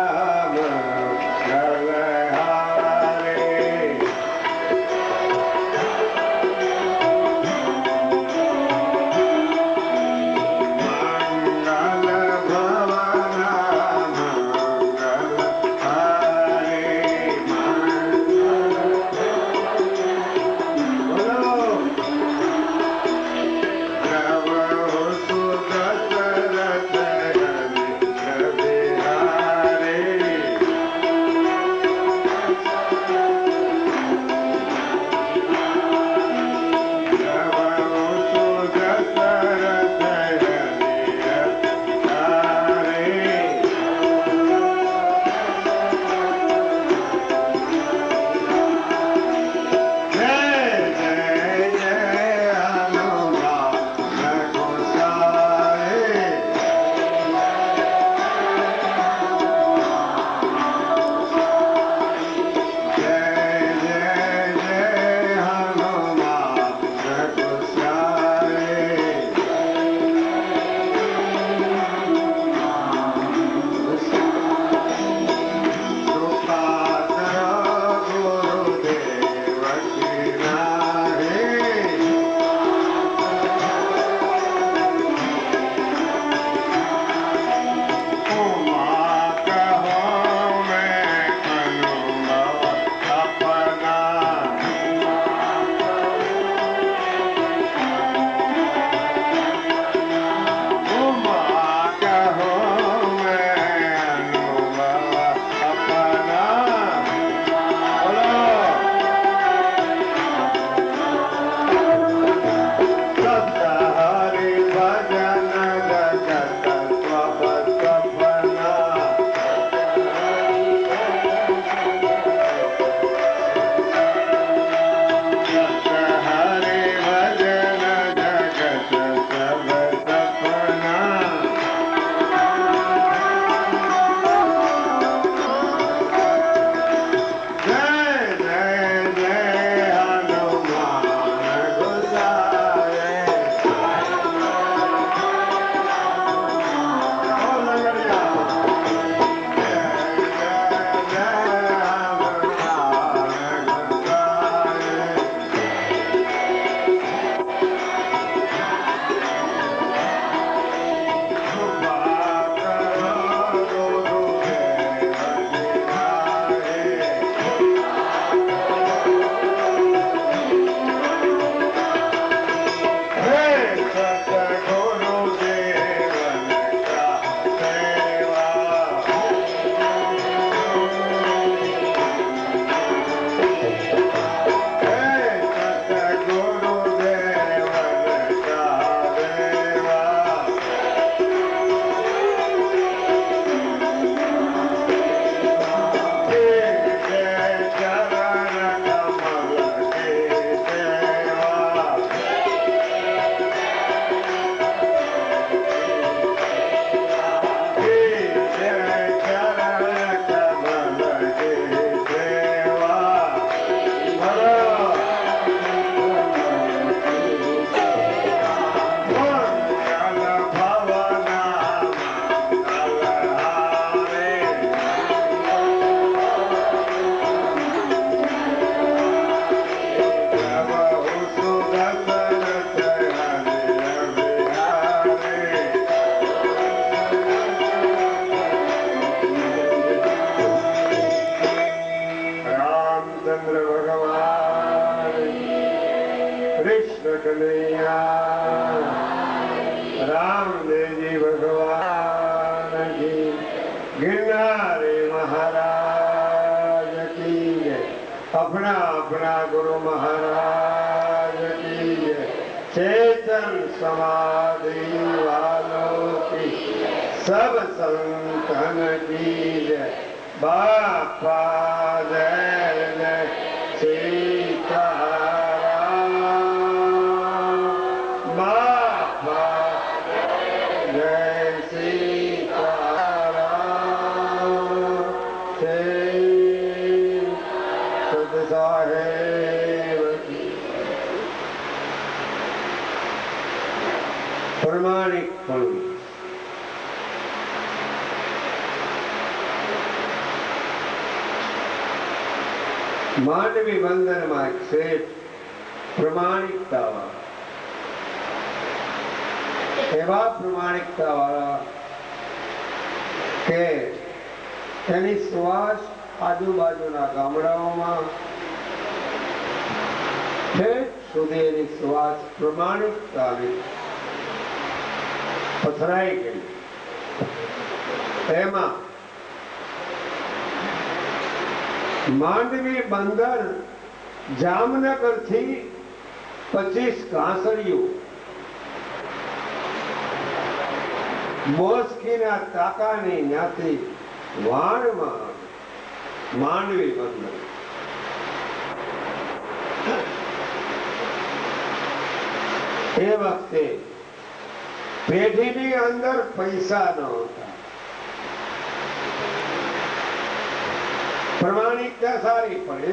चेतन समाधि वालों की सब संतन की जय। बापा जय जय सीताराम। बापा जय सीताराम। जय सत साहेब की। प्रमाणिकपणું માંડવી બંદરમાં એક શેઠ પ્રમાણિકતાવાળા, એવા પ્રમાણિકતાવાળા કે એની સુવાસ આજુબાજુના ગામડાઓમાં ઠેઠ સુધી એની સુવાસ પ્રમાણિકતાની પથરાઈ ગઈ. એમાં માંડવી બંદર જામનગર થી 25 ઘાસડીઓ મોસ્કીના તાકાની ન્યાથી વાણમાં માંડવી બંદર. એ વખતે પેઢીની અંદર પૈસા ન હતા. પ્રમાણિકતા સારી પણ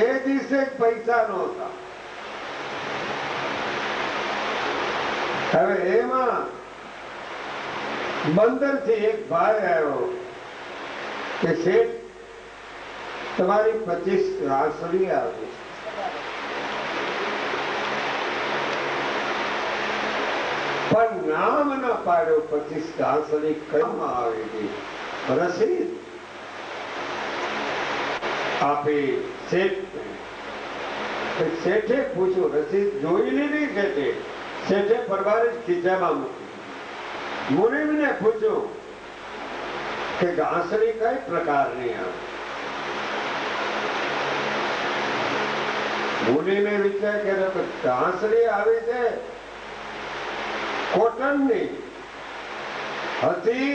એ દિવસે પૈસા નહોતા. હવે એમાં બંદરથી એક ભાઈ આવ્યો કે શેઠ તમારી 25 ઘાસડી આવી. પણ નામ ન પાડ્યો 25 ઘાસડી કઈમાં આવેલી. રસીદ આપી શેઠે પૂછ્યું, રસીદ જોઈ લીધી શેઠે. શેઠે પરવારે ખીચામાં મૂકી. મુનિમને પૂછ્યું કે ઘાસડી કઈ પ્રકારની આવે. મુનિને વિચાર કર્યો કે ઘાસડી આવી છે કોટનની હતી,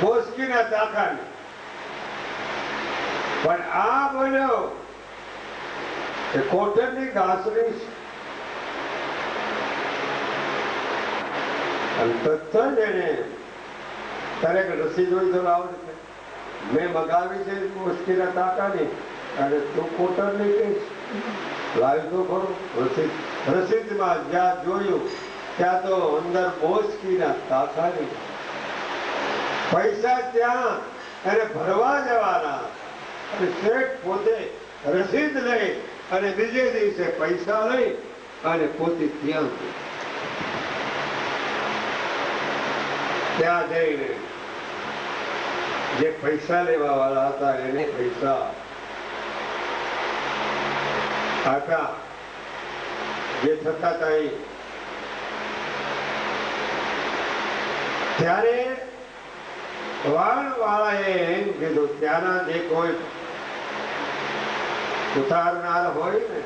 મોસ્કીના ચાકાની. પણ આ બોલ્યો કે કોટનની ઘાસડી તત્વ એને તારે રસીદ હોય તો આવડે. મેં મગાવી છે મોસ્કીના તાકાની અને તું કોટનની કહીશ. લાવી તો ખરો રસીદ. રસીદમાં જ્યાં જોયું ત્યાં તો અંદર મોસ્કીના તાકાની. પૈસા ત્યાં એને ભરવા જવાના અને શેઠ પોતે રસીદ લઈ અને બીજે દિવસે પૈસા લઈ અને પોતે ત્યાં જઈને જે પૈસા લેવા વાળા હતા એને પૈસા આપ્યા જે થતા હતા એ. ત્યારે વાણ વાળાએ એમ કીધું ત્યાંના જે કોઈ ઉતારનાર હોય ને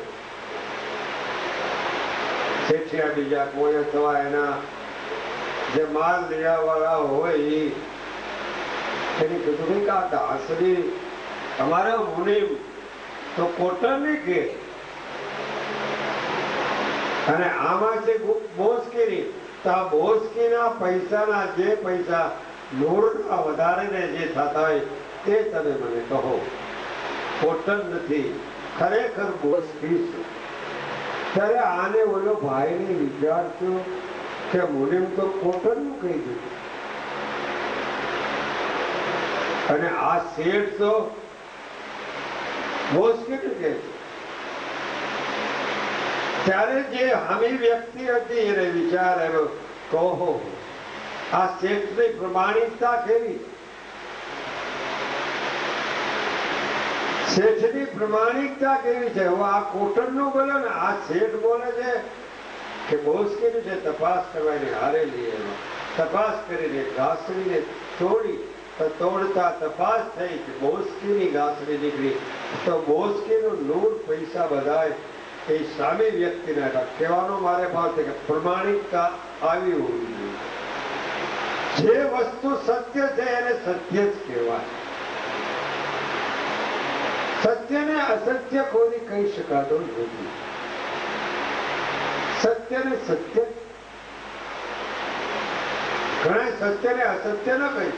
શેઠિયા બીજા કોઈ અથવા એના જે માલ લેવા વાળા હોય એને કીધું કે આ ઘાસડી અમારા મુનિમ તો કોટનની કે અને આમાં છે બોસકીની. તો આ બોસકીના પૈસાના જે પૈસા મૂળના વધારીને જે થતા હોય તે તમે મને કહો. કોટન નથી, ખરેખર બોસકી છે. ત્યારે આને ઓલો ભાઈને વિચારશો કે મુનિમ તો કોટનનું કહી દીધું અને આ શેઠ તો બોસકીનું કહે છે. ત્યારે જે હામી વ્યક્તિ હતી એને વિચાર આવ્યો, કહો આ શેઠની પ્રમાણિકતા કેવી. શેઠની પ્રમાણિકતા કેવી છે. હું આ કોટનનું બોલે ને આ શેઠ બોલે છે કે બોસકીનું છે. તપાસ કરવાની હારેલી એમાં તપાસ કરીને ઘાસડીને તોડી તો તોડતા તપાસ થઈ કે બોસકીની ઘાસડી નીકળી. તો બોસકીનું નૂર પૈસા બધાય એ સામે વ્યક્તિને કહેવાનો મારે ભાવ છે કે પ્રમાણિકતા આવી હોવી જોઈએ. જે વસ્તુ સત્ય છે એને સત્ય જ કહેવાય. સત્યને અસત્ય કોઈ કહી શકાતો નથી. સત્યને સત્ય, ઘણા સત્યને અસત્ય ન કહી.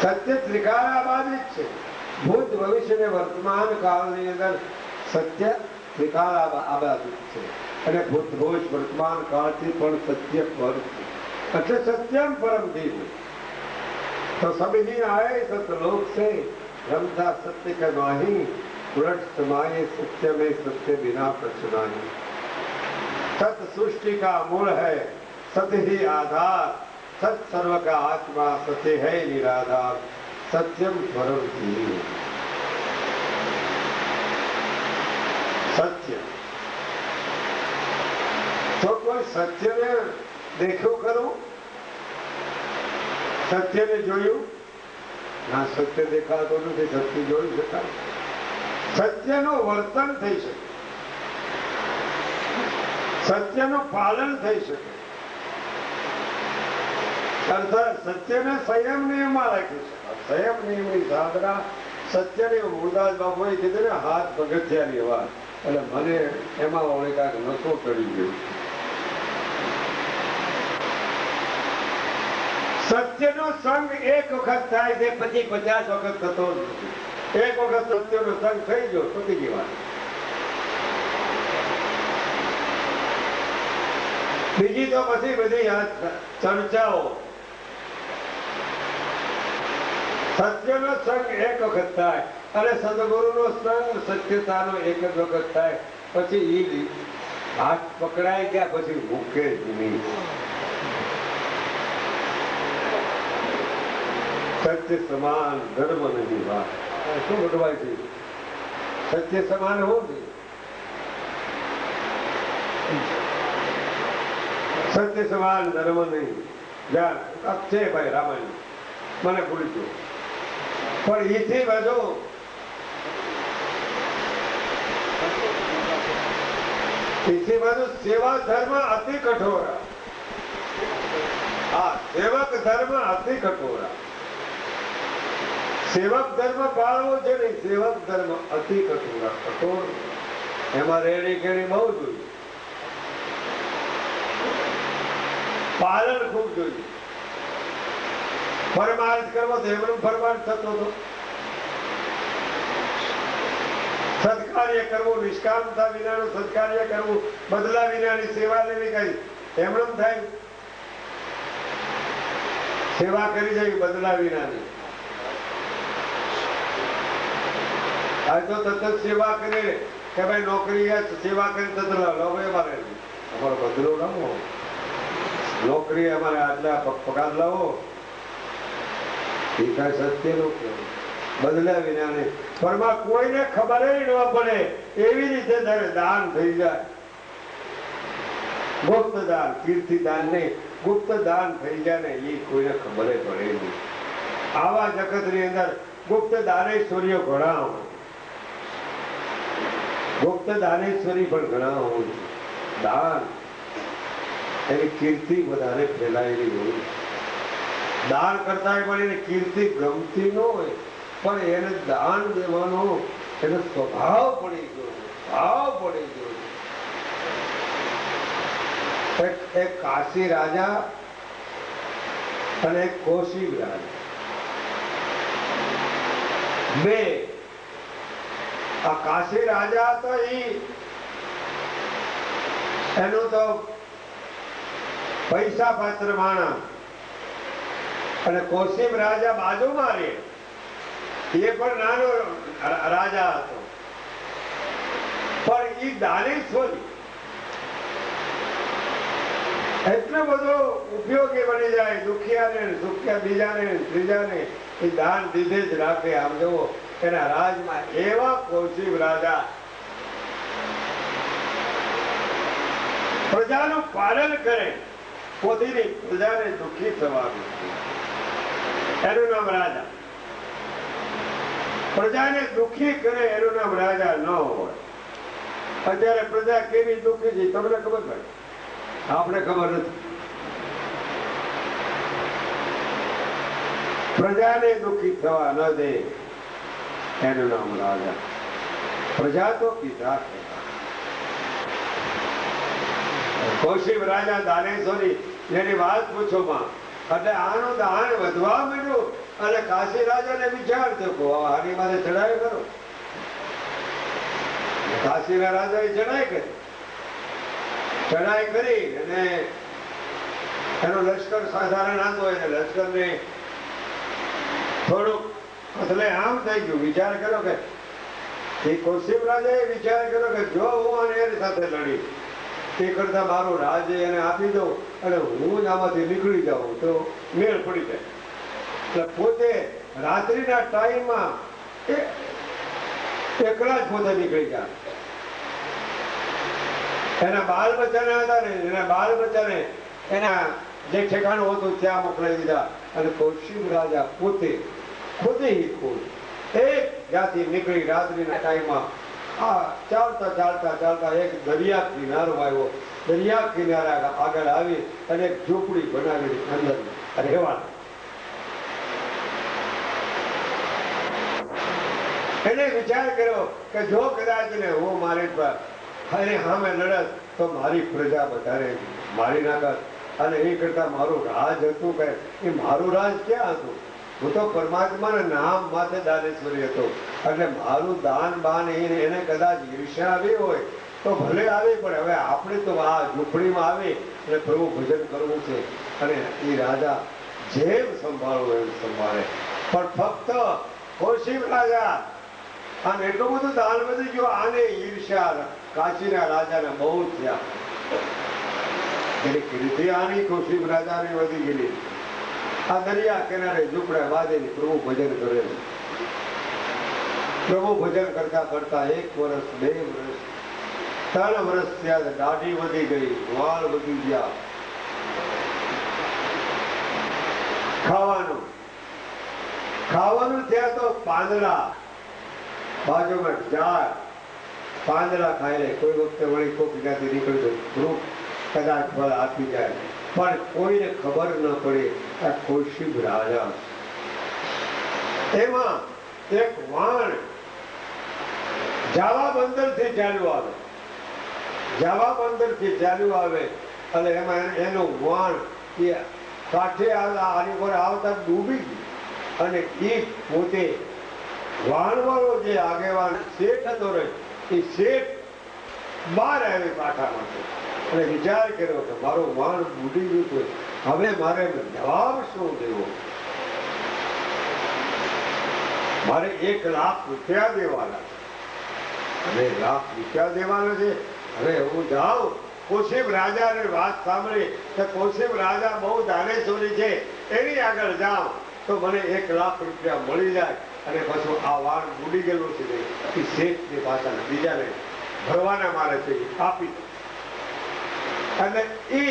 સત્ય ત્રિકાળાબાધિત છે. ભૂત ભવિષ્ય ને વર્તમાન કાળની અંદર સત્ય ત્રિકાળાબાધિત છે અને ભૂત ભવિષ્ય વર્તમાન કાળથી પણ સત્ય પર છે. એટલે સત્યમ પરમ ધીમ તો સभी आए सतलोक से रमता सत्य का माही उलट समाये सत्य में सत्य बिना प्रश्नाही. सत सृष्टि का मूल है, सत्य ही आधार, सत सर्व का आत्मा, सत्य है निराधार, सत्यम परम धीम. सत्य तो કોઈ સત્યને દેખ્યું ખરું? સત્યને જોયું? ના, સત્ય દેખાતો નથી. સત્ય જોઈ શકાય. સત્યનું વર્તન થઈ શકે, સત્યનું પાલન થઈ શકે. સત્યને સંયમ નિયમમાં રાખી શકાય. સંયમ નિયમની સાધના સત્યને મુરદાસ બાપુએ કીધું ને, હાથ પગથિયાની વાત. એટલે મને એમાં વળી કાંઈક નશો ચડી ગયો. સત્યનો સંગ એક વખત થાય છે, પછી 50 વખત થતો નથી. એક વખત સત્યનો સંગ થઈ ગયો તો બીજી વાત. બીજી તો પછી બધી ચર્ચાઓ. સત્યનો સંગ એક વખત થાય અને સદગુરુનો સંગ સત્યતાનો એક જ વખત થાય, પછી એ હાથ પકડાય ગયા પછી મૂકે જ નહીં. સત્ય સમાન ધર્મ નહીં. વાત શું ભગવાન છે? સત્ય સમાન હોવું જોઈએ. સત્ય સમાન ધર્મ નહીં. જ્ઞાન છે ભાઈ રામાયણ, મને ભૂલી ગયો. પણ એથી બધું સેવા ધર્મ અતિ કઠોરા. હા, સેવક ધર્મ અતિ કઠોરા. સેવક ધર્મ પાળવો છે ને, સેવક ધર્મ અતિ કઠોરા. કઠોર એમાં રેડી કેડી બહુ જોઈએ, પાલન ખૂબ જોઈએ. ફરમાન કરવો તો એમનું ફરમાન થતો હતો. સત્કાર્ય કરવું, નિષ્કામતા વિનાનું સત્કાર્ય કરવું, બદલા વિનાની સેવા લેવી, કઈ એમનું થાય? સેવા કરી જાય બદલા વિનાની. આ તો તત્ત સેવા કરે કે ભાઈ નોકરી સેવા કરી તત્ત લો ભાઈ, અમારે અમારો બદલો લાવો, નોકરી અમારે આટલા પગાર લાવો. એ કઈ સત્ય નો બદલા વિના પરમાં કોઈને ખબર ન પડે એવી રીતે દાન થઈ જાય. ગુપ્ત દાન, કીર્તિ દાન નહીં, ગુપ્ત દાન થઈ જાય ને, એ કોઈને ખબર પડે નહીં. આવા જગત ની અંદર ગુપ્ત દાનેશ્વરીઓ ઘણા હોય, ગુપ્ત દાનેશ્વરી પણ ઘણા હોય. દાન એની કીર્તિ વધારે ફેલાયેલી હોય. દાન કરતા પણ એને કીર્તિ ગમતી ન હોય, પણ એને દાન દેવાનો એનો સ્વભાવ પડી ગયો, ભાવ પડી ગયો. એક કાશી રાજા અને એક કૌશિક રાજા, બે. આ કાશી રાજા તો એનું તો પૈસા પાત્ર માણસ, અને કૌશિક રાજા બાજુમાં રહે, એ પણ નાનો રાજા હતો, પણ એ દાનેશ્વરી એટલો બધો ઉપયોગી બની જાય. દુખિયાને સુખ્યા, બીજાને ત્રીજાને એ દાન દીધે જ રાખે. આમ જુઓ એના રાજમાં એવા કૌશિક રાજા પ્રજાનું પાલન કરે, પોતાની પ્રજાને દુઃખી થવાનું, એનું નામ રાજા. પ્રજાને દુઃખી કરે એનું નામ રાજા ન હોય. અત્યારે પ્રજા કેવી દુઃખી છે તમને ખબર પડે? આપણે ખબર નથી. પ્રજાને દુઃખી થવા ન દે એનું નામ રાજા. પ્રજા તો કીધા કૌશિક રાજા દાનેશ્વરી એની વાત પૂછો માં, એટલે આનું દાન વધવા માંડ્યું અને કાશી રાજાને વિચાર થયો આની મારે ચડાઈ કરો. કાશીના રાજાએ ચડાઈ કરી, ચડાઈ કરી અને એનો લશ્કર સાધારણ હતો એટલે લશ્કરને થોડુંક એટલે આમ થઈ ગયું. વિચાર કર્યો કે એ કૌશિક રાજાએ વિચાર કર્યો કે જો હું અને એની સાથે લડી તે કરતા મારું રાજ એને આપી દઉં અને હું જ આમાંથી નીકળી જાઉં તો મેળ પડી જાય. એટલે પોતે રાત્રિના ટાઈમમાં એકલા જ પોતે નીકળી જાય. એના બાલ બચ્ચાને હતા ને એના બાલ બચ્ચાને એના જે ઠેકાણું હતું ત્યાં મોકલાવી દીધા અને કૌશિક રાજા પોતે ખુદ એક જ્યાંથી નીકળી રાત્રિના ટાઈમમાં ચાલતા ચાલતા ચાલતા એક દરિયા કિનારો આવ્યો. દરિયા કિનારા આગળ આવી અને એક ઝૂંપડી બનાવી અંદર રહેવાનું. એને વિચાર કર્યો કે જો કદાચ ને હું મારી પર સામે લડત તો મારી પ્રજા વધારે મારી નાખત અને એ કરતા મારું રાજ હતું કે એ મારું રાજ ક્યાં હતું? હું તો પરમાત્માના નામ માથે દાનેશ્વરી હતો એટલે મારું દાન બાન એને કદાચ ઈર્ષ્યા આવી હોય તો ભલે આવી, પણ હવે આપણે તો આ ઝૂંપડીમાં આવી અને પ્રભુ ભજન કરવું છે અને એ રાજા જેમ સંભાળવું એમ સંભાળે. પણ ફક્ત કૌશિક રાજા આમ એટલું બધું દાન વધી ગયું, આને ઈર્ષ્યા કાશીના રાજાને બહુ થયા. એની કીર્તિ આની કૌશિક રાજાને વધી ગયેલી. આ દરિયા કિનારે ઝૂંપડા બાંધીને પ્રભુ ભજન કરે છે. પ્રભુ ભજન કરતા કરતા 1 વર્ષ 2 વર્ષ 3 વર્ષ થયા. દાઢી વધી ગઈ, વાળ વધી ગયા. ખાવાનું થયા તો પાંદડા બાજુમાં ઝાડ પાંદડા ખાઈ લે. કોઈ વખતે વળી કોક ત્યાંથી નીકળતો વૃક્ષ કદાચ ફળ આપી જાય, પણ કોઈને ખબર ન પડે આ કૌશિક રાજા. એમાં એક વાણ જાવા બંદર થી ચાલ્યું આવે. જાવા બંદર થી ચાલ્યું આવે અને એમાં એનું વાણ એ કાંઠે આની પર આવતા ડૂબી ગયું અને એ પોતે વાણવાળો જે આગેવાન શેઠ હતો ને એ શેઠ બહાર આવે કાંઠામાંથી અને વિચાર કર્યો કે મારો વાણ બુડી ગયું છે, હવે મારે જવાબ શું દેવો? મારે 1 લાખ રૂપિયા દેવાના છે, હવે 1 લાખ રૂપિયા દેવાના છે. હવે હું જાઉં કૌશિક રાજાને વાત સાંભળી કે કૌશિક રાજા બહુ દાનેશ્વરી છે, એની આગળ જાઉં તો મને 1 લાખ રૂપિયા મળી જાય અને પાછું આ વાણ બુડી ગયેલું છે એ શેઠની પાછળ બીજાને ભરવાના મારે છે આપી દો. અને એ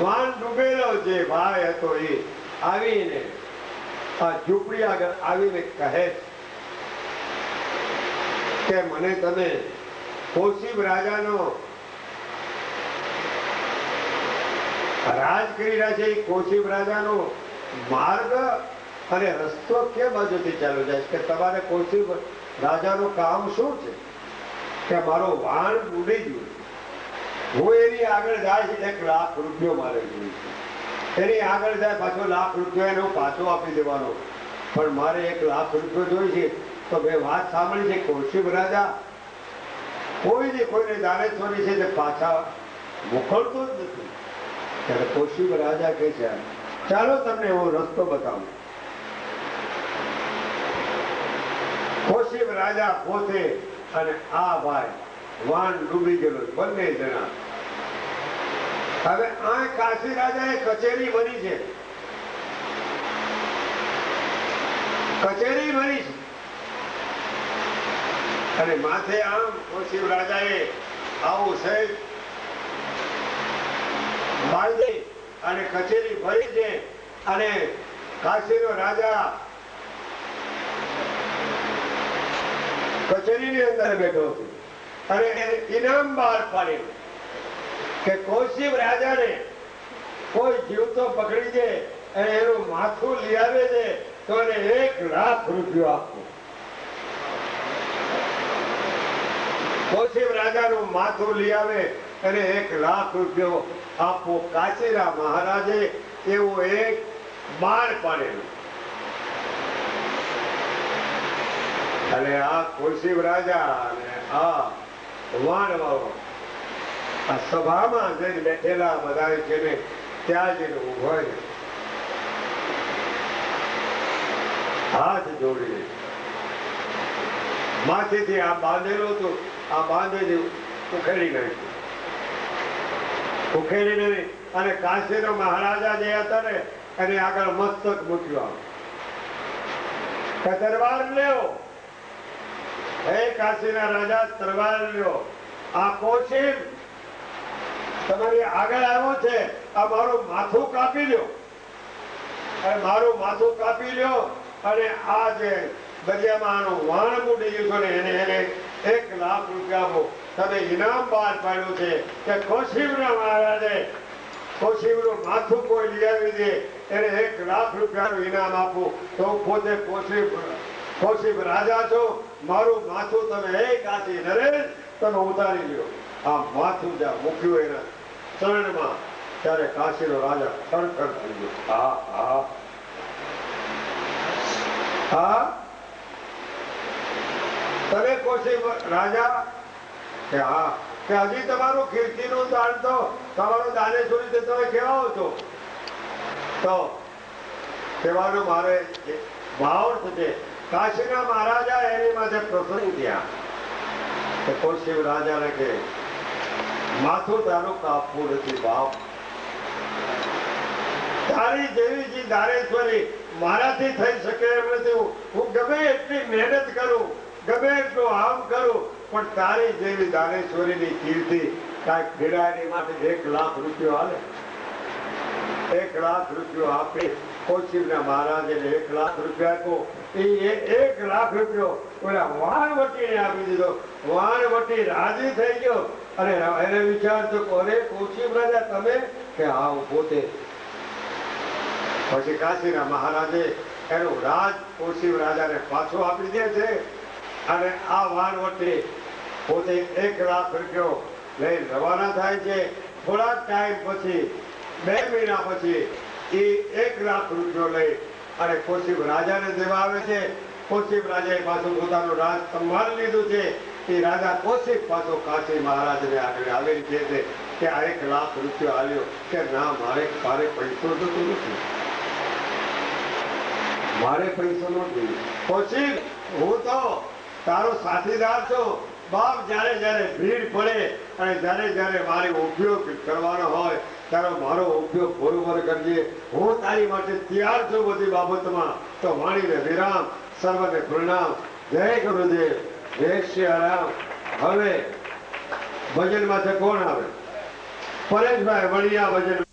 વાણ ડૂબેલો જે ભાઈ હતો એ આવીને આ ઝૂંપડી આગળ આવીને કહે કે મને તમે કૌશિક રાજાનો રાજ કરી રહ્યા છે, કૌશિક રાજાનો માર્ગ અને રસ્તો કે બાજુથી ચાલુ જાય કે તમારે કૌશિક રાજાનું કામ શું છે કે મારો વાણ બુડી ગયું, હું એની આગળ જાય 1 લાખ રૂપિયો મારે જોઈએ છે, એની આગળ જાય પાછો 1 લાખ રૂપિયો એને હું પાછો આપી દેવાનો, પણ મારે 1 લાખ રૂપિયો જોઈએ છે. તો મેં વાત સાંભળી છે કૌશિક રાજા કોઈને દાનેશ્વરી છે તે પાછા મોકલતો જ નથી. ત્યારે કૌશિક રાજા કહે છે ચાલો તમને એવો રસ્તો બતાવું. કૌશિક રાજા પોતે અને આ ભાઈ વાણ ડૂબી ગયેલો બંને જણા. હવે આ કાશી રાજાએ કચેરી બની છે, કચેરી બની છે અને માથે આમ કૌશિક રાજાએ આવું સહેજ બાંધી અને કચેરી ભરી છે અને કાશીનો રાજા કચેરીની અંદર બેઠો હતો અને ઇનામ બહાર પાડ્યું કે કૌશિક રાજાને કોઈ જીવતો પકડી દે અને એનું માથું લઈ આવે છે તો એને 1 લાખ રૂપિયા આપવું. કૌશિક રાજાનું માથું લઈ આવે અને 1 લાખ રૂપિયો આપવો. કાશીના મહારાજે એવું એક બાણ પાડેલું. અને આ કૌશિક રાજા અને આ વાણવાળો આ સભામાં જઈને બેઠેલા બધા છે ને ત્યાં જઈને ઉભો રહે, હાથ જોડીને માથેથી આ બાંધેલું હતું, આ બાંધેલી ઉખેડી નાખ્યું. ઉખેડીને અને કાશીના મહારાજા જે હતા ને એને આગળ મસ્તક મૂક્યું. તરવાર લ્યો, હે કાશીના રાજા, તરવાર લ્યો. આ કૌશિક તમારી આગળ આવ્યો છે, આ મારું માથું કાપી લ્યો. અને મારું માથું કાપી લ્યો અને આ જે દરિયામાં આનું વાણ મૂડી ગયું ને એને 1 લાખ રૂપિયા આપો. તમે ઇનામ બહાર પાડ્યું છે કે કૌશિકના મહારાજે કૌશિકનું માથું કોઈ લઈ આવી દે એને 1 લાખ રૂપિયાનું ઇનામ આપું. તો પોતે કૌશિક રાજા છો, મારું માથું તમે કાશી નરેશ તમે ઉતારી લ્યો. આ માથું જ્યાં મૂક્યું એના ચરણમાં ત્યારે કાશીનો રાજા ખડખડ થઈ ગયો. હા હા હા, તમે કૌશિક રાજા કે હા, કે હજી તમારું કીર્તિનું દાન તો તમારું દાનેશ્વરી તે તમે કહેવાઓ છો. તો કહેવાનો મારે ભાવ છે. કાશીના મહારાજા એની માથે પ્રસન્ન થયા કે કૌશિક રાજાને કે માથું તારું કાપવું નથી બાપ, તારી જેવી જે દાનેશ્વરી મારાથી થઈ શકે એમ નથી. હું ગમે એટલી મહેનત કરું, ગમે એટલું આમ કરું, પણ તારી જેવી દાનેશ્વરીની કીર્તિ કાંઈક ફેરાયની માટે 1 લાખ રૂપિયો હાલે. 1 લાખ રૂપિયો આપે. કૌશિકના મહારાજે 1 લાખ રૂપિયા આપ્યો. એ 1 લાખ રૂપિયો ઓલા વાણવટીને આપી દીધો. વાણવટી રાજી થઈ ગયો અને એને વિચારતો કે અરે કૌશિક રાજા તમે, કે હા હું પોતે. પછી કાશીના મહારાજે એનું રાજ કૌશિક રાજાને પાછો આપી દે છે અને આ વાણવટી પોતે 1 લાખ રૂપિયો લઈ રવાના થાય છે. થોડાક ટાઈમ પછી 2 મહિના પછી એ 1 લાખ રૂપિયો લઈ અને કૌશિક રાજાને દેવા આવે છે. કૌશિક રાજાએ પાછું પોતાનું રાજ સંભાળી લીધું છે. એ રાજા કૌશિક પાછો કાશી મહારાજને આગળ આવીને કહે છે કે આ 1 લાખ રૂપિયો આવ્યો. કે ના, મારે પૈસો જોતો નથી, મારે પૈસો નથી. કૌશિક, હું તો તારો સાથીદાર છું બાપ. જ્યારે જ્યારે ભીડ પડે અને જ્યારે જ્યારે મારે ઉપયોગ કરવાનો હોય ત્યારે મારો ઉપયોગ બરોબર કરજે. હું તારી માટે તૈયાર છું બધી બાબતમાં. તો વાણીને વિરામ, સર્વને પ્રણામ. જય ગુરુદેવ, જય શ્રી રામ. હવે ભજનમાં છે કોણ આવે? પરેશભાઈ વણિયા ભજન.